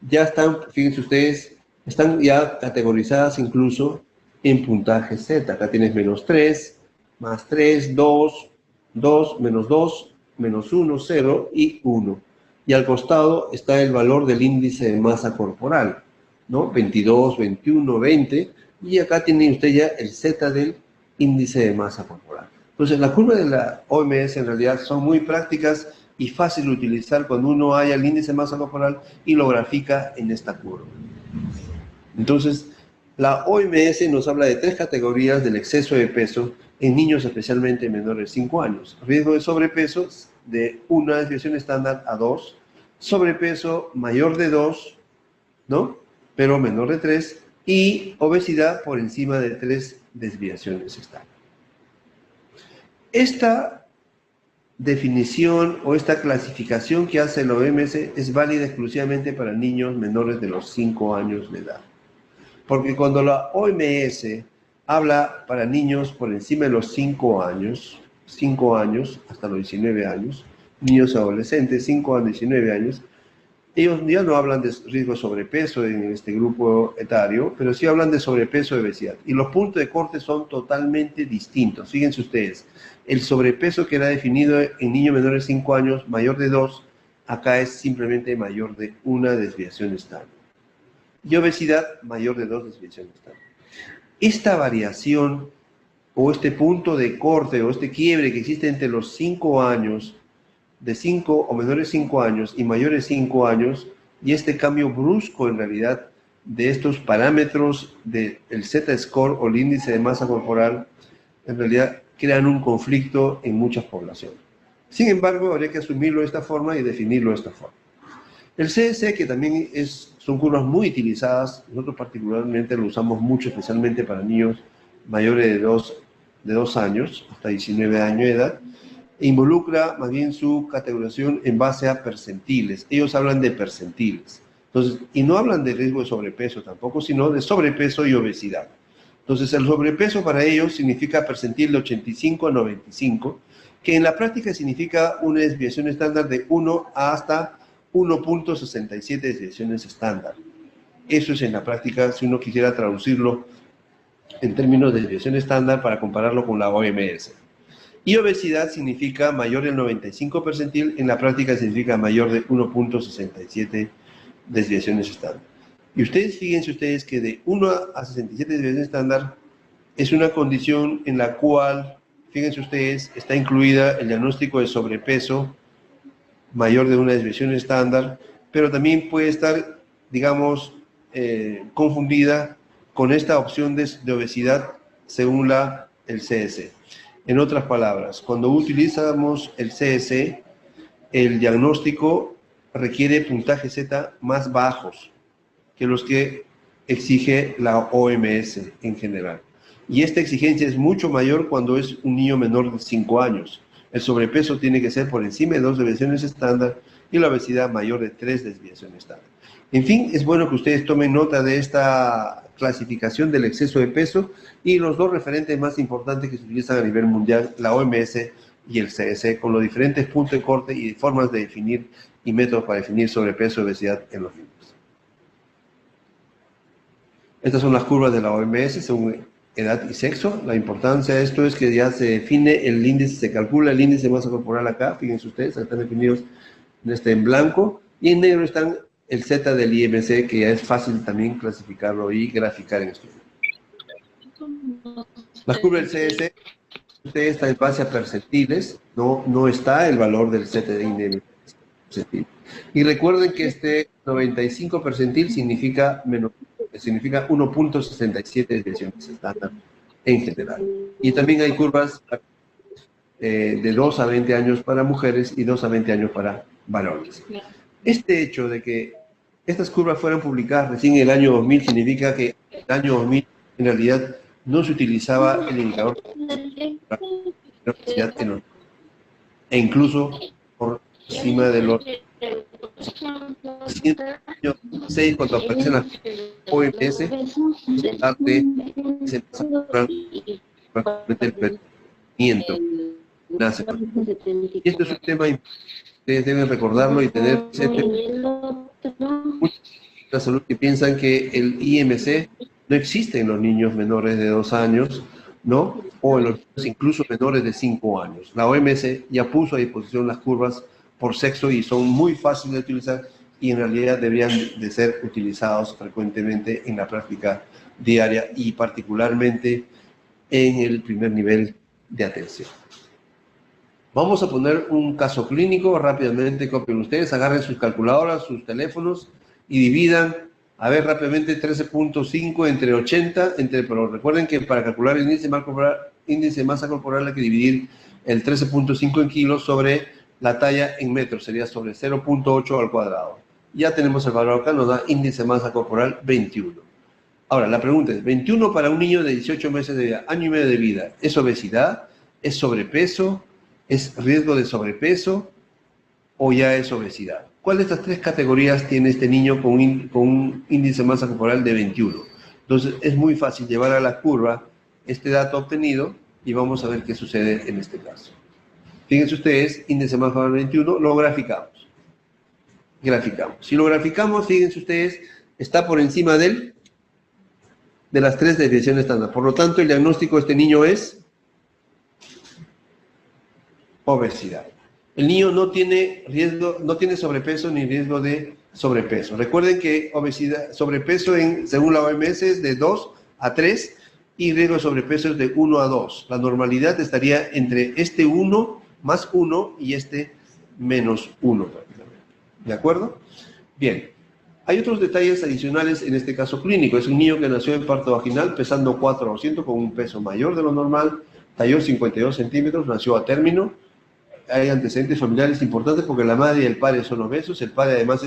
ya están, fíjense ustedes, están ya categorizadas incluso en puntaje Z. Acá tienes -3, +3, 2, 2, -2, -1, 0 y 1. Y al costado está el valor del índice de masa corporal, ¿no? 22, 21, 20. Y acá tiene usted ya el Z del índice de masa corporal. Entonces, las curvas de la OMS en realidad son muy prácticas y fácil de utilizar cuando uno halla el índice de masa corporal y lo grafica en esta curva. Entonces, la OMS nos habla de 3 categorías del exceso de peso en niños especialmente menores de 5 años. Riesgo de sobrepeso de 1 desviación estándar a 2, sobrepeso mayor de 2, ¿no? Pero menor de 3, y obesidad por encima de 3 desviaciones estándar. Esta definición o esta clasificación que hace la OMS es válida exclusivamente para niños menores de los 5 años de edad. Porque cuando la OMS habla para niños por encima de los 5 años hasta los 19 años, niños adolescentes, 5 a 19 años, ellos ya no hablan de riesgo de sobrepeso en este grupo etario, pero sí hablan de sobrepeso y obesidad. Y los puntos de corte son totalmente distintos. Fíjense ustedes, el sobrepeso que era definido en niños menores de 5 años, mayor de 2, acá es simplemente mayor de 1 desviación estándar. Y obesidad mayor de 2 desviaciones estándar. Esta variación o este punto de corte o este quiebre que existe entre los 5 años, de 5 o menores de 5 años y mayores de 5 años, y este cambio brusco en realidad de estos parámetros del Z-score o el índice de masa corporal, en realidad crean un conflicto en muchas poblaciones. Sin embargo, habría que asumirlo de esta forma y definirlo de esta forma. El CDC, que también son curvas muy utilizadas, nosotros particularmente lo usamos mucho, especialmente para niños mayores de 2 años, hasta 19 años de edad, e involucra más bien su categorización en base a percentiles. Ellos hablan de percentiles. Entonces, y no hablan de riesgo de sobrepeso tampoco, sino de sobrepeso y obesidad. Entonces, el sobrepeso para ellos significa percentil de 85 a 95, que en la práctica significa una desviación estándar de 1 hasta 1.67 desviaciones estándar. Eso es en la práctica, si uno quisiera traducirlo en términos de desviación estándar para compararlo con la OMS. Y obesidad significa mayor del 95 percentil, en la práctica significa mayor de 1.67 desviaciones estándar. Y ustedes, fíjense ustedes que de 1 a 67 desviaciones estándar es una condición en la cual, fíjense ustedes, está incluida el diagnóstico de sobrepeso mayor de una desviación estándar, pero también puede estar, digamos, confundida con esta opción de obesidad según el CSE. En otras palabras, cuando utilizamos el CSE, el diagnóstico requiere puntajes Z más bajos que los que exige la OMS en general. Y esta exigencia es mucho mayor cuando es un niño menor de 5 años. El sobrepeso tiene que ser por encima de 2 desviaciones estándar y la obesidad mayor de 3 desviaciones estándar. En fin, es bueno que ustedes tomen nota de esta clasificación del exceso de peso y los dos referentes más importantes que se utilizan a nivel mundial, la OMS y el CSE, con los diferentes puntos de corte y formas de definir y métodos para definir sobrepeso y obesidad en los niños. Estas son las curvas de la OMS según edad y sexo. La importancia de esto es que ya se define el índice, se calcula el índice de masa corporal acá, fíjense ustedes, están definidos en blanco, y en negro están el Z del IMC, que ya es fácil también clasificarlo y graficar en esto. La curva del CS, usted está en base a percentiles, no está el valor del Z de IMC. Y recuerden que este 95 percentil significa 1.67 desviaciones estándar en general. Y también hay curvas de 2 a 20 años para mujeres y 2 a 20 años para varones. Este hecho de que estas curvas fueran publicadas recién en el año 2000 significa que en el año 2000 en realidad no se utilizaba el indicador de obesidad e incluso por encima de los 6 cuando aparecen las OMS, se el pensamiento nace. Y esto es un tema importante, ustedes deben recordarlo y tener la salud que piensan que el IMC no existe en los niños menores de 2 años, ¿no? O en los niños incluso menores de 5 años. La OMS ya puso a disposición las curvas por sexo y son muy fáciles de utilizar y en realidad deberían de ser utilizados frecuentemente en la práctica diaria y particularmente en el primer nivel de atención. Vamos a poner un caso clínico, rápidamente copien ustedes, agarren sus calculadoras, sus teléfonos y dividan, a ver rápidamente 13.5 entre 80, pero recuerden que para calcular el índice de masa corporal hay que dividir el 13.5 en kilos sobre la talla en metros, sería sobre 0.8 al cuadrado. Ya tenemos el valor acá, nos da índice de masa corporal 21. Ahora, la pregunta es, 21 para un niño de 18 meses de vida, año y medio de vida, ¿es obesidad? ¿Es sobrepeso? ¿Es riesgo de sobrepeso? ¿O ya es obesidad? ¿Cuál de estas tres categorías tiene este niño con un índice de masa corporal de 21? Entonces, es muy fácil llevar a la curva este dato obtenido y vamos a ver qué sucede en este caso. Fíjense ustedes, índice de masa corporal 21, lo graficamos. Si lo graficamos, fíjense ustedes, está por encima de las 3 desviaciones estándar. Por lo tanto, el diagnóstico de este niño es obesidad. El niño no tiene riesgo, no tiene sobrepeso ni riesgo de sobrepeso. Recuerden que sobrepeso según la OMS es de 2 a 3 y riesgo de sobrepeso es de 1 a 2. La normalidad estaría entre este 1 más 1 y este menos 1 prácticamente. ¿De acuerdo? Bien. Hay otros detalles adicionales en este caso clínico. Es un niño que nació en parto vaginal pesando 4 a 200 con un peso mayor de lo normal, talló 52 centímetros, nació a término. Hay antecedentes familiares importantes porque la madre y el padre son obesos, el padre además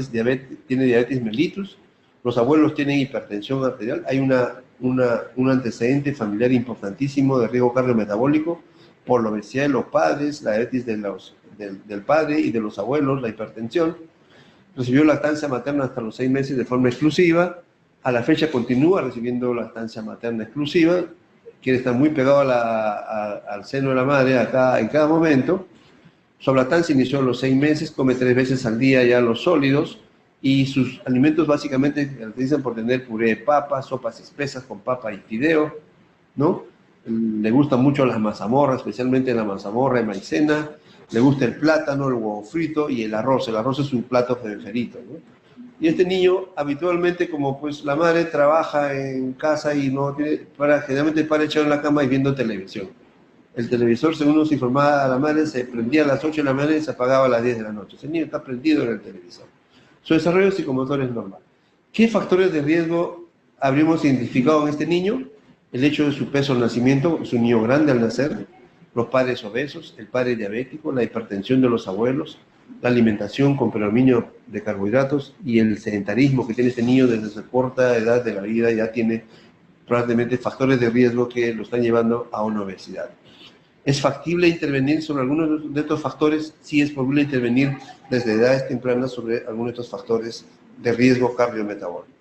tiene diabetes mellitus, los abuelos tienen hipertensión arterial, hay un antecedente familiar importantísimo de riesgo cardiometabólico por la obesidad de los padres, la diabetes del padre y de los abuelos, la hipertensión. Recibió lactancia materna hasta los 6 meses de forma exclusiva, a la fecha continúa recibiendo lactancia materna exclusiva, quiere estar muy pegado al seno de la madre acá en cada momento. Su lactancia inició a los 6 meses, come 3 veces al día ya los sólidos, y sus alimentos básicamente se caracterizan por tener puré de papa, sopas espesas con papa y fideo, ¿no? Le gustan mucho las mazamorras, especialmente la mazamorra de maicena, le gusta el plátano, el huevo frito y el arroz. El arroz es su plato preferido, ¿no? Y este niño habitualmente, como pues la madre trabaja en casa y no tiene, generalmente para echado en la cama y viendo televisión. El televisor, según nos informaba la madre, se prendía a las 8 de la mañana y se apagaba a las 10 de la noche. Ese niño está prendido en el televisor. Su desarrollo psicomotor es normal. ¿Qué factores de riesgo habríamos identificado en este niño? El hecho de su peso al nacimiento, es un niño grande al nacer, los padres obesos, el padre diabético, la hipertensión de los abuelos, la alimentación con predominio de carbohidratos y el sedentarismo que tiene este niño desde su corta edad de la vida, ya tiene probablemente factores de riesgo que lo están llevando a una obesidad. ¿Es factible intervenir sobre algunos de estos factores? Sí, es posible intervenir desde edades tempranas sobre algunos de estos factores de riesgo cardiometabólico.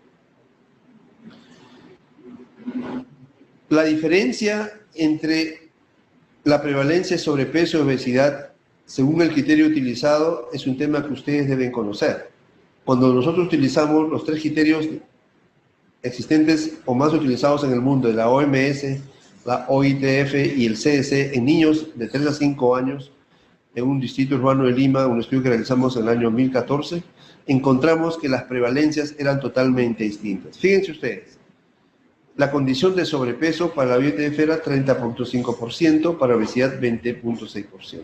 La diferencia entre la prevalencia de sobrepeso y obesidad, según el criterio utilizado, es un tema que ustedes deben conocer. Cuando nosotros utilizamos los 3 criterios existentes o más utilizados en el mundo, de la OMS, la OITF y el CDC, en niños de 3 a 5 años, en un distrito urbano de Lima, un estudio que realizamos en el año 2014, encontramos que las prevalencias eran totalmente distintas. Fíjense ustedes, la condición de sobrepeso para la OITF era 30.5%, para obesidad 20.6%.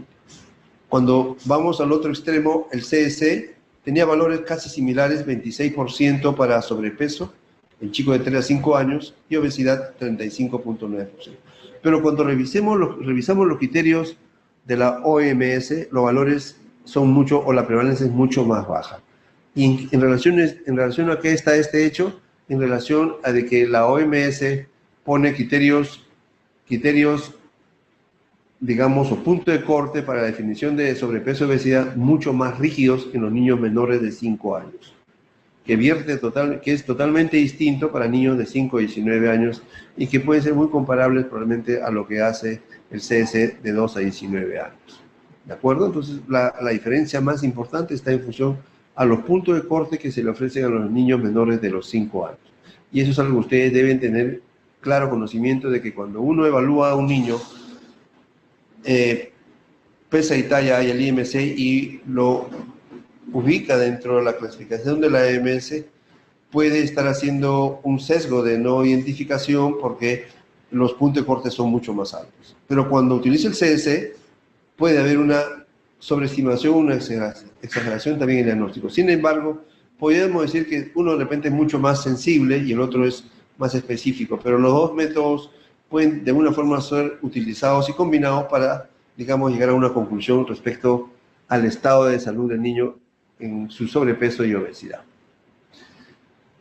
Cuando vamos al otro extremo, el CDC tenía valores casi similares, 26% para sobrepeso, en chicos de 3 a 5 años, y obesidad 35.9%. Pero cuando revisamos los criterios de la OMS, los valores son mucho, o la prevalencia es mucho más baja. Y en relación a qué está este hecho, en relación a de que la OMS pone criterios, digamos, o punto de corte para la definición de sobrepeso y obesidad mucho más rígidos en los niños menores de 5 años, que es totalmente distinto para niños de 5 a 19 años y que pueden ser muy comparables probablemente a lo que hace el CDC de 2 a 19 años. ¿De acuerdo? Entonces, la diferencia más importante está en función a los puntos de corte que se le ofrecen a los niños menores de los 5 años. Y eso es algo que ustedes deben tener claro conocimiento de que cuando uno evalúa a un niño, pesa y talla y el IMC y lo ubica dentro de la clasificación de la OMS, puede estar haciendo un sesgo de no identificación porque los puntos de corte son mucho más altos. Pero cuando utiliza el CDC, puede haber una sobreestimación, una exageración también en el diagnóstico. Sin embargo, podríamos decir que uno de repente es mucho más sensible y el otro es más específico, pero los dos métodos pueden de alguna forma ser utilizados y combinados para, digamos, llegar a una conclusión respecto al estado de salud del niño en su sobrepeso y obesidad.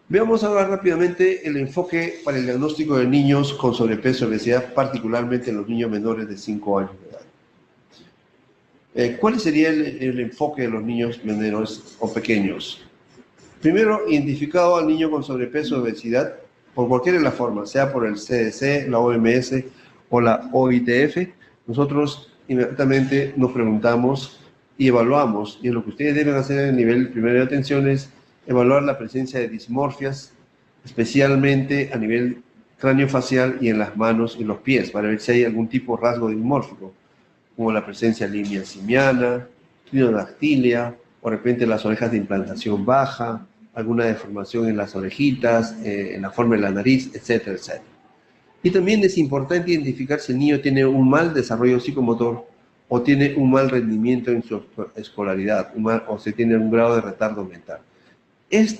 Veamos ahora rápidamente el enfoque para el diagnóstico de niños con sobrepeso y obesidad, particularmente en los niños menores de 5 años de edad. ¿Cuál sería el enfoque de los niños menores o pequeños? Primero, identificado al niño con sobrepeso o obesidad, por cualquiera de las formas, sea por el CDC, la OMS o la OITF, nosotros inmediatamente nos preguntamos y evaluamos, y lo que ustedes deben hacer en el nivel primero de atención es evaluar la presencia de dismorfias, especialmente a nivel craneofacial y en las manos y los pies, para ver si hay algún tipo de rasgo dismórfico, como la presencia de línea simiana, clinodactilia, o de repente las orejas de implantación baja, alguna deformación en las orejitas, en la forma de la nariz, etcétera, etcétera. Y también es importante identificar si el niño tiene un mal desarrollo psicomotor o tiene un mal rendimiento en su escolaridad, o si tiene un grado de retardo mental.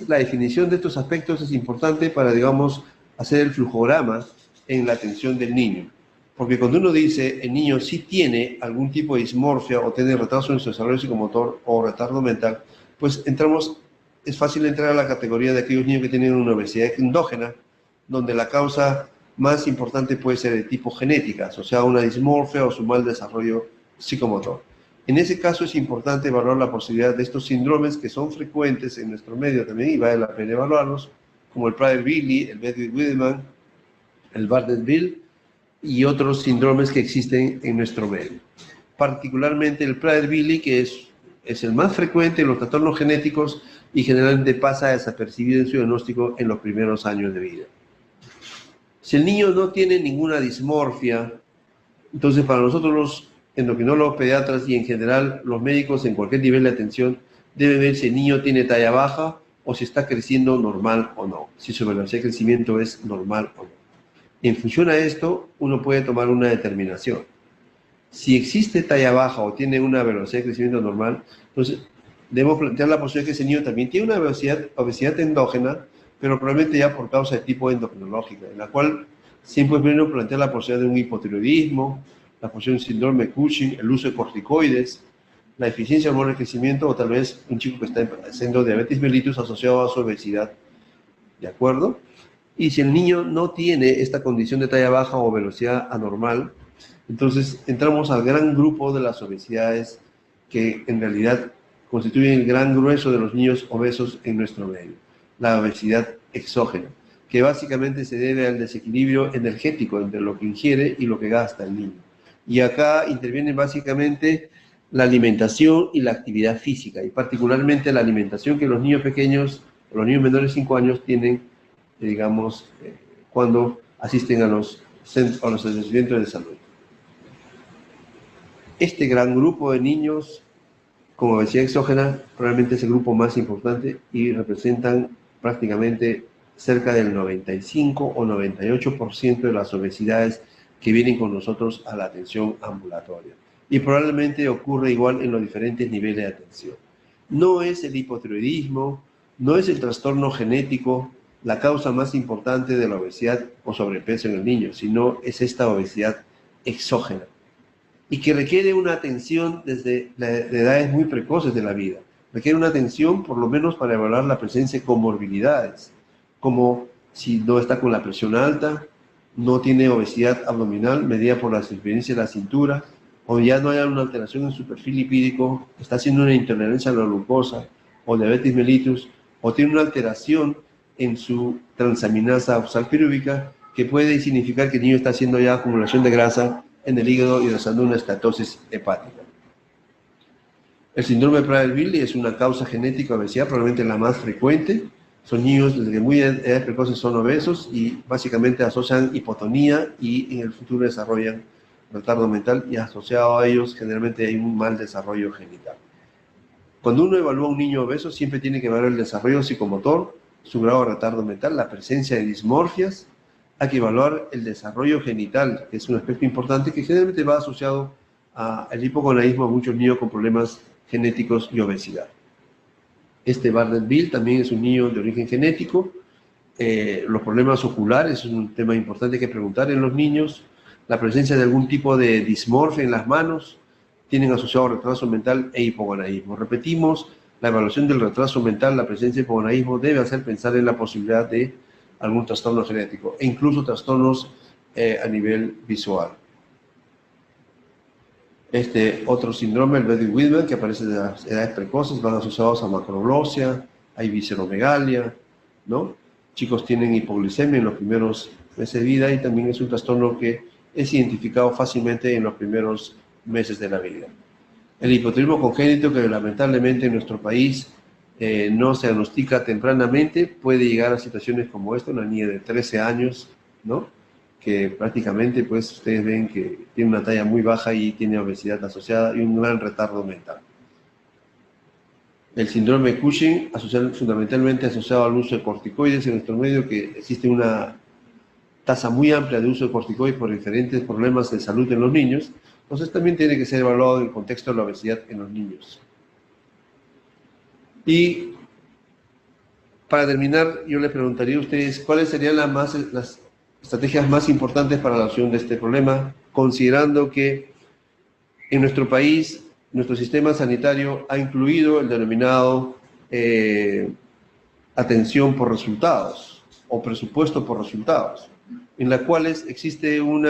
La definición de estos aspectos es importante para, digamos, hacer el flujograma en la atención del niño. Porque cuando uno dice el niño sí tiene algún tipo de dismorfia o tiene retraso en su desarrollo psicomotor o retardo mental, pues es fácil entrar a la categoría de aquellos niños que tienen una obesidad endógena, donde la causa más importante puede ser de tipo genética, asociada a una dismorfia o su mal desarrollo psicomotor. En ese caso es importante evaluar la posibilidad de estos síndromes que son frecuentes en nuestro medio también, y vale la pena evaluarlos, como el Prader-Willi, el Bedwill-Wiedemann, el Bardet-Bill y otros síndromes que existen en nuestro medio. Particularmente el Prader-Willi, que es es el más frecuente en los trastornos genéticos y generalmente pasa desapercibido en su diagnóstico en los primeros años de vida. Si el niño no tiene ninguna dismorfia, entonces para nosotros los endocrinólogos pediatras y en general los médicos en cualquier nivel de atención deben ver si el niño tiene talla baja o si está creciendo normal o no, si su velocidad de crecimiento es normal o no. En función a esto, uno puede tomar una determinación. Si existe talla baja o tiene una velocidad de crecimiento normal, entonces debemos plantear la posibilidad que ese niño también tiene una obesidad endógena, pero probablemente ya por causa de tipo endocrinológica, en la cual siempre es bueno plantear la posibilidad de un hipotiroidismo, la posibilidad de un síndrome de Cushing, el uso de corticoides, la deficiencia de hormona de crecimiento o tal vez un chico que está haciendo diabetes mellitus asociado a su obesidad. ¿De acuerdo? Y si el niño no tiene esta condición de talla baja o velocidad anormal, entonces entramos al gran grupo de las obesidades que en realidad constituyen el gran grueso de los niños obesos en nuestro medio, la obesidad exógena, que básicamente se debe al desequilibrio energético entre lo que ingiere y lo que gasta el niño. Y acá intervienen básicamente la alimentación y la actividad física, y particularmente la alimentación que los niños pequeños, los niños menores de 5 años tienen, digamos, cuando asisten a los establecimientos de salud. Este gran grupo de niños con obesidad exógena probablemente es el grupo más importante y representan prácticamente cerca del 95 o 98% de las obesidades que vienen con nosotros a la atención ambulatoria. Y probablemente ocurre igual en los diferentes niveles de atención. No es el hipotiroidismo, no es el trastorno genético la causa más importante de la obesidad o sobrepeso en el niño, sino es esta obesidad exógena y que requiere una atención desde edades muy precoces de la vida. Requiere una atención por lo menos para evaluar la presencia de comorbilidades, como si no está con la presión alta, no tiene obesidad abdominal medida por la circunferencia de la cintura, o ya no hay una alteración en su perfil lipídico, está haciendo una intolerancia a la glucosa, o diabetes mellitus, o tiene una alteración en su transaminasa oxalpirúvica, que puede significar que el niño está haciendo ya acumulación de grasa en el hígado y desarrollando una estatosis hepática. El síndrome de Prader-Willi es una causa genética de obesidad, probablemente la más frecuente. Son niños desde muy edades precoces son obesos y básicamente asocian hipotonía y en el futuro desarrollan retardo mental y asociado a ellos generalmente hay un mal desarrollo genital. Cuando uno evalúa a un niño obeso siempre tiene que evaluar el desarrollo psicomotor, su grado de retardo mental, la presencia de dismorfias. Hay que evaluar el desarrollo genital, que es un aspecto importante que generalmente va asociado al hipogonadismo a muchos niños con problemas genéticos y obesidad. Este Bardet-Biedl también es un niño de origen genético. Los problemas oculares es un tema importante que preguntar en los niños. La presencia de algún tipo de dismorfia en las manos tienen asociado retraso mental e hipogonadismo. Repetimos, la evaluación del retraso mental, la presencia de hipogonadismo debe hacer pensar en la posibilidad de algún trastorno genético e incluso trastornos a nivel visual. Este otro síndrome, el Bardet-Biedl, que aparece de las edades precoces, van asociados a macroglosia, hay visceromegalia, ¿no? Chicos tienen hipoglicemia en los primeros meses de vida y también es un trastorno que es identificado fácilmente en los primeros meses de la vida. El hipotiroidismo congénito, que lamentablemente en nuestro país no se diagnostica tempranamente, puede llegar a situaciones como esta, una niña de 13 años, ¿no? Que prácticamente, pues, ustedes ven que tiene una talla muy baja y tiene obesidad asociada y un gran retardo mental. El síndrome de Cushing, fundamentalmente asociado al uso de corticoides en nuestro medio, que existe una tasa muy amplia de uso de corticoides por diferentes problemas de salud en los niños, entonces también tiene que ser evaluado en el contexto de la obesidad en los niños. Y para terminar, yo les preguntaría a ustedes cuáles serían las estrategias más importantes para la solución de este problema, considerando que en nuestro país, nuestro sistema sanitario ha incluido el denominado atención por resultados o presupuesto por resultados, en la cuales existe un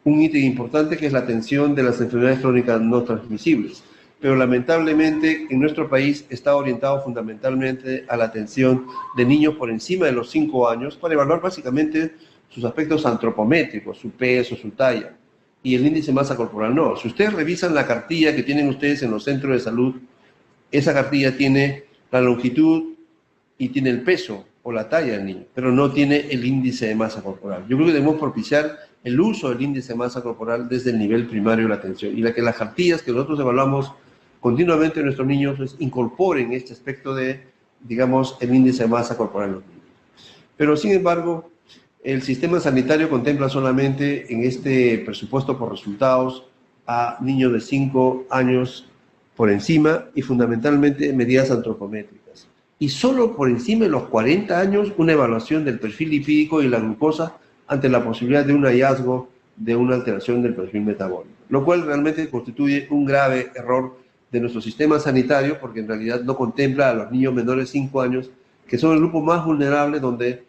ítem importante que es la atención de las enfermedades crónicas no transmisibles. Pero lamentablemente en nuestro país está orientado fundamentalmente a la atención de niños por encima de los 5 años para evaluar básicamente sus aspectos antropométricos, su peso, su talla, y el índice de masa corporal no. Si ustedes revisan la cartilla que tienen ustedes en los centros de salud, esa cartilla tiene la longitud y tiene el peso o la talla del niño, pero no tiene el índice de masa corporal. Yo creo que debemos propiciar el uso del índice de masa corporal desde el nivel primario de la atención, y que las cartillas que nosotros evaluamos continuamente en nuestros niños pues, incorporen este aspecto de, digamos, el índice de masa corporal en los niños. Pero, sin embargo, el sistema sanitario contempla solamente en este presupuesto por resultados a niños de 5 años por encima y fundamentalmente medidas antropométricas. Y solo por encima de los 40 años una evaluación del perfil lipídico y la glucosa ante la posibilidad de un hallazgo de una alteración del perfil metabólico, lo cual realmente constituye un grave error de nuestro sistema sanitario porque en realidad no contempla a los niños menores de 5 años, que son el grupo más vulnerable donde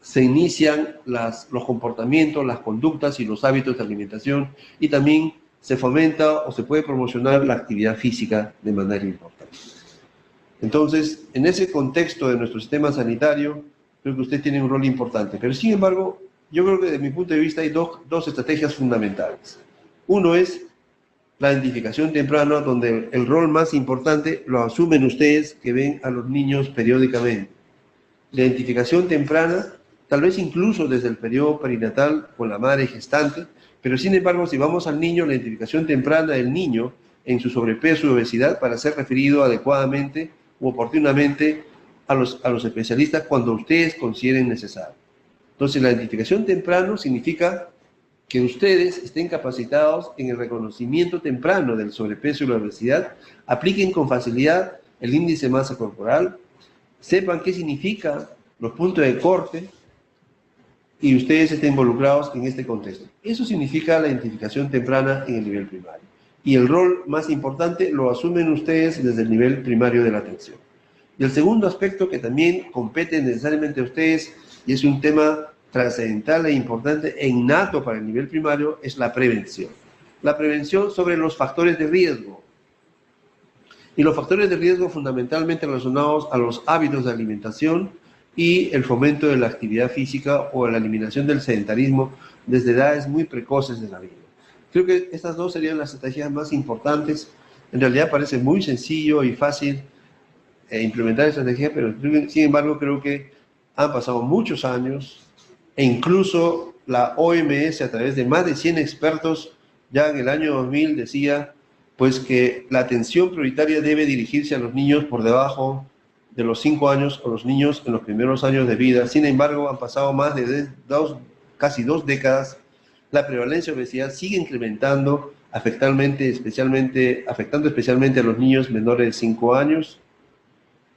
se inician los comportamientos, las conductas y los hábitos de alimentación, y también se fomenta o se puede promocionar la actividad física de manera importante. Entonces, en ese contexto de nuestro sistema sanitario, creo que usted tiene un rol importante. Pero, sin embargo, yo creo que desde mi punto de vista hay dos estrategias fundamentales. Uno es la identificación temprana, donde el rol más importante lo asumen ustedes que ven a los niños periódicamente. La identificación temprana, tal vez incluso desde el periodo perinatal con la madre gestante, pero sin embargo, si vamos al niño, la identificación temprana del niño en su sobrepeso y obesidad para ser referido adecuadamente u oportunamente a los especialistas cuando ustedes consideren necesario. Entonces, la identificación temprana significa que ustedes estén capacitados en el reconocimiento temprano del sobrepeso y la obesidad, apliquen con facilidad el índice de masa corporal, sepan qué significa los puntos de corte y ustedes estén involucrados en este contexto. Eso significa la identificación temprana en el nivel primario. Y el rol más importante lo asumen ustedes desde el nivel primario de la atención. Y el segundo aspecto que también compete necesariamente a ustedes, y es un tema trascendental e importante e innato para el nivel primario, es la prevención. La prevención sobre los factores de riesgo. Y los factores de riesgo fundamentalmente relacionados a los hábitos de alimentación y el fomento de la actividad física o la eliminación del sedentarismo desde edades muy precoces de la vida. Creo que estas dos serían las estrategias más importantes. En realidad parece muy sencillo y fácil implementar esta estrategia, pero sin embargo creo que han pasado muchos años e incluso la OMS a través de más de 100 expertos ya en el año 2000 decía pues que la atención prioritaria debe dirigirse a los niños por debajo de los 5 años o los niños en los primeros años de vida. Sin embargo, han pasado más de casi 2 décadas. La prevalencia de obesidad sigue incrementando, afectando especialmente a los niños menores de 5 años.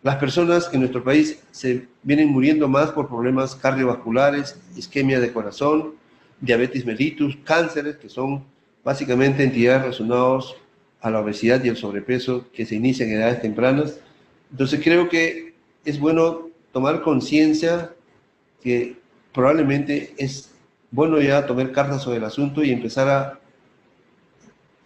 Las personas en nuestro país se vienen muriendo más por problemas cardiovasculares, isquemia de corazón, diabetes mellitus, cánceres, que son básicamente entidades relacionadas a la obesidad y el sobrepeso que se inician en edades tempranas. Entonces creo que es bueno tomar conciencia que probablemente es bueno ya tomar cartas sobre el asunto y empezar a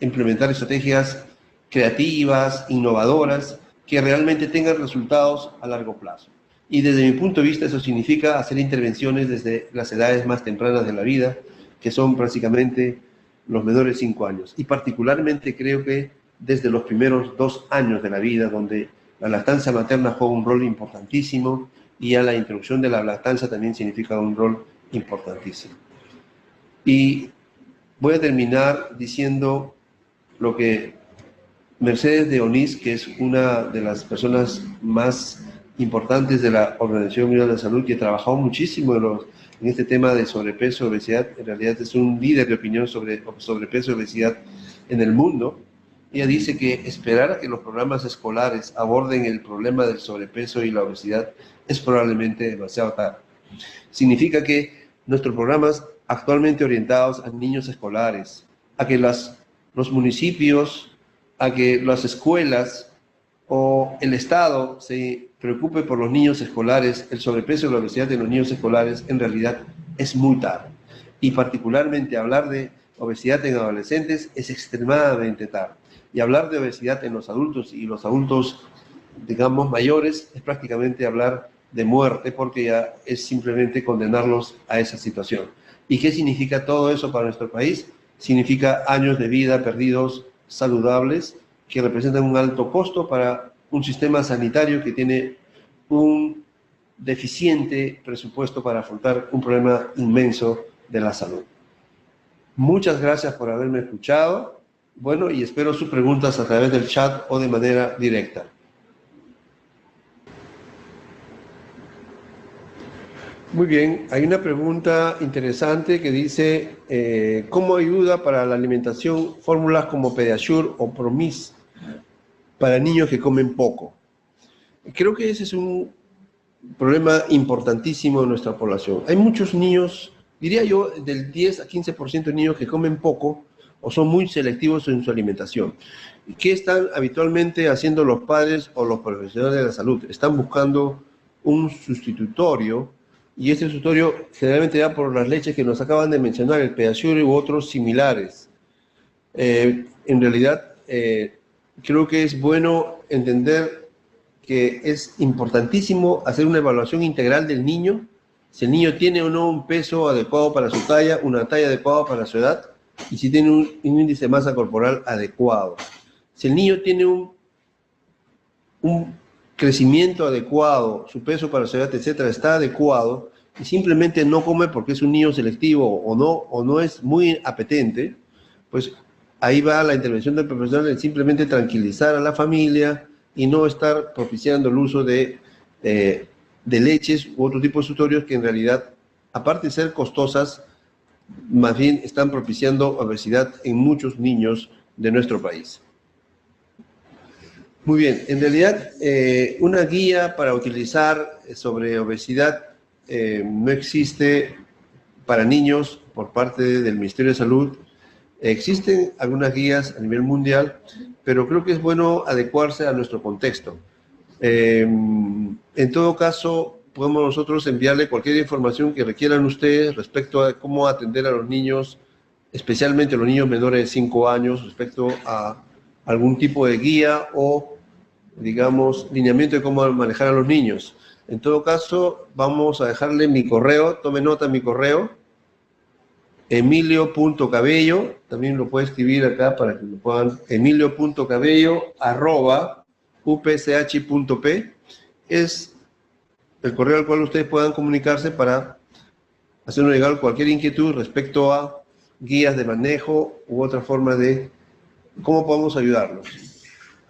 implementar estrategias creativas, innovadoras, que realmente tengan resultados a largo plazo. Y desde mi punto de vista eso significa hacer intervenciones desde las edades más tempranas de la vida, que son prácticamente los menores de 5 años. Y particularmente creo que desde los primeros 2 años de la vida, donde la lactancia materna juega un rol importantísimo y ya la introducción de la lactancia también significa un rol importantísimo. Y voy a terminar diciendo lo que Mercedes de Onís, que es una de las personas más importantes de la Organización Mundial de la Salud, que ha trabajado muchísimo en este tema de sobrepeso y obesidad, en realidad es un líder de opinión sobre sobrepeso y obesidad en el mundo. Ella dice que esperar a que los programas escolares aborden el problema del sobrepeso y la obesidad es probablemente demasiado tarde. Significa que nuestros programas actualmente orientados a niños escolares, a que los municipios, a que las escuelas o el Estado se preocupe por los niños escolares, el sobrepeso y la obesidad de los niños escolares, en realidad es muy tarde. Y particularmente hablar de obesidad en adolescentes es extremadamente tarde. Y hablar de obesidad en los adultos y los adultos, digamos, mayores, es prácticamente hablar de muerte, porque ya es simplemente condenarlos a esa situación. ¿Y qué significa todo eso para nuestro país? significa años de vida perdidos saludables que representan un alto costo para un sistema sanitario que tiene un deficiente presupuesto para afrontar un problema inmenso de la salud. Muchas gracias por haberme escuchado. Bueno, y espero sus preguntas a través del chat o de manera directa. Muy bien, hay una pregunta interesante que dice, ¿cómo ayuda para la alimentación fórmulas como Pediasure o Promis para niños que comen poco? Creo que ese es un problema importantísimo en nuestra población. Hay muchos niños, diría yo, del 10 a 15% de niños que comen poco o son muy selectivos en su alimentación. ¿Qué están habitualmente haciendo los padres o los profesionales de la salud? Están buscando un sustitutorio, y este sustitutorio generalmente da por las leches que nos acaban de mencionar, el Pediasure u otros similares. En realidad, creo que es bueno entender que es importantísimo hacer una evaluación integral del niño, si el niño tiene o no un peso adecuado para su talla, una talla adecuada para su edad, y si tiene un índice de masa corporal adecuado. Si el niño tiene un crecimiento adecuado, su peso para su edad, etcétera, está adecuado, y simplemente no come porque es un niño selectivo o no es muy apetente, pues ahí va la intervención del profesional en simplemente tranquilizar a la familia y no estar propiciando el uso de leches u otro tipo de sustitutorios que en realidad, aparte de ser costosas, más bien están propiciando obesidad en muchos niños de nuestro país. Muy bien, en realidad una guía para utilizar sobre obesidad no existe para niños por parte del Ministerio de Salud. Existen algunas guías a nivel mundial, pero creo que es bueno adecuarse a nuestro contexto. En todo caso, podemos nosotros enviarle cualquier información que requieran ustedes respecto a cómo atender a los niños, especialmente a los niños menores de 5 años, respecto a algún tipo de guía o, digamos, lineamiento de cómo manejar a los niños. En todo caso, vamos a dejarle mi correo, tome nota de mi correo, emilio.cabello, también lo puede escribir acá para que lo puedan, emilio.cabello@upch.p, es el correo al cual ustedes puedan comunicarse para hacernos llegar cualquier inquietud respecto a guías de manejo u otra forma de cómo podemos ayudarlos.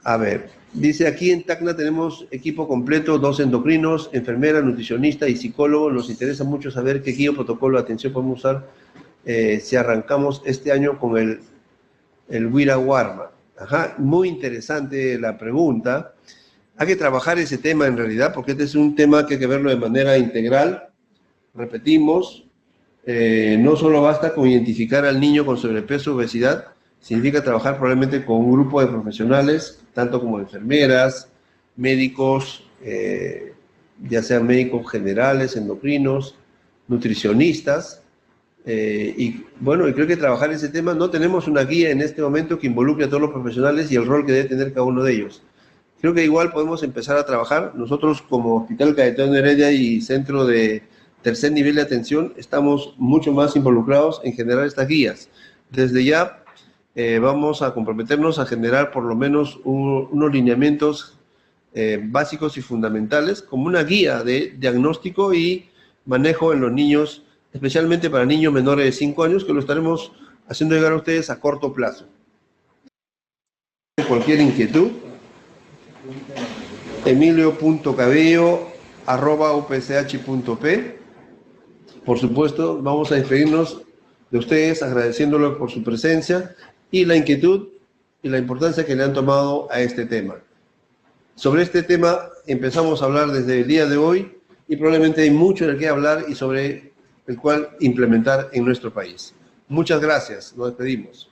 A ver, dice aquí en Tacna tenemos equipo completo, 2 endocrinos, enfermera, nutricionista y psicólogo. Nos interesa mucho saber qué guía o protocolo de atención podemos usar si arrancamos este año con el Wira Warma. Ajá, muy interesante la pregunta. Hay que trabajar ese tema en realidad, porque este es un tema que hay que verlo de manera integral. Repetimos, no solo basta con identificar al niño con sobrepeso o obesidad, significa trabajar probablemente con un grupo de profesionales, tanto como enfermeras, médicos, ya sean médicos generales, endocrinos, nutricionistas, y bueno, y creo que trabajar ese tema, no tenemos una guía en este momento que involucre a todos los profesionales y el rol que debe tener cada uno de ellos. Creo que igual podemos empezar a trabajar. Nosotros como Hospital Cayetano Heredia y Centro de Tercer Nivel de Atención estamos mucho más involucrados en generar estas guías. Desde ya vamos a comprometernos a generar por lo menos unos lineamientos básicos y fundamentales como una guía de diagnóstico y manejo en los niños, especialmente para niños menores de 5 años, que lo estaremos haciendo llegar a ustedes a corto plazo. Cualquier inquietud, emilio.cabello@upch.p. Por supuesto, vamos a despedirnos de ustedes agradeciéndoles por su presencia y la inquietud y la importancia que le han tomado a este tema. Sobre este tema empezamos a hablar desde el día de hoy y probablemente hay mucho de qué hablar y sobre el cual implementar en nuestro país. Muchas gracias, nos despedimos.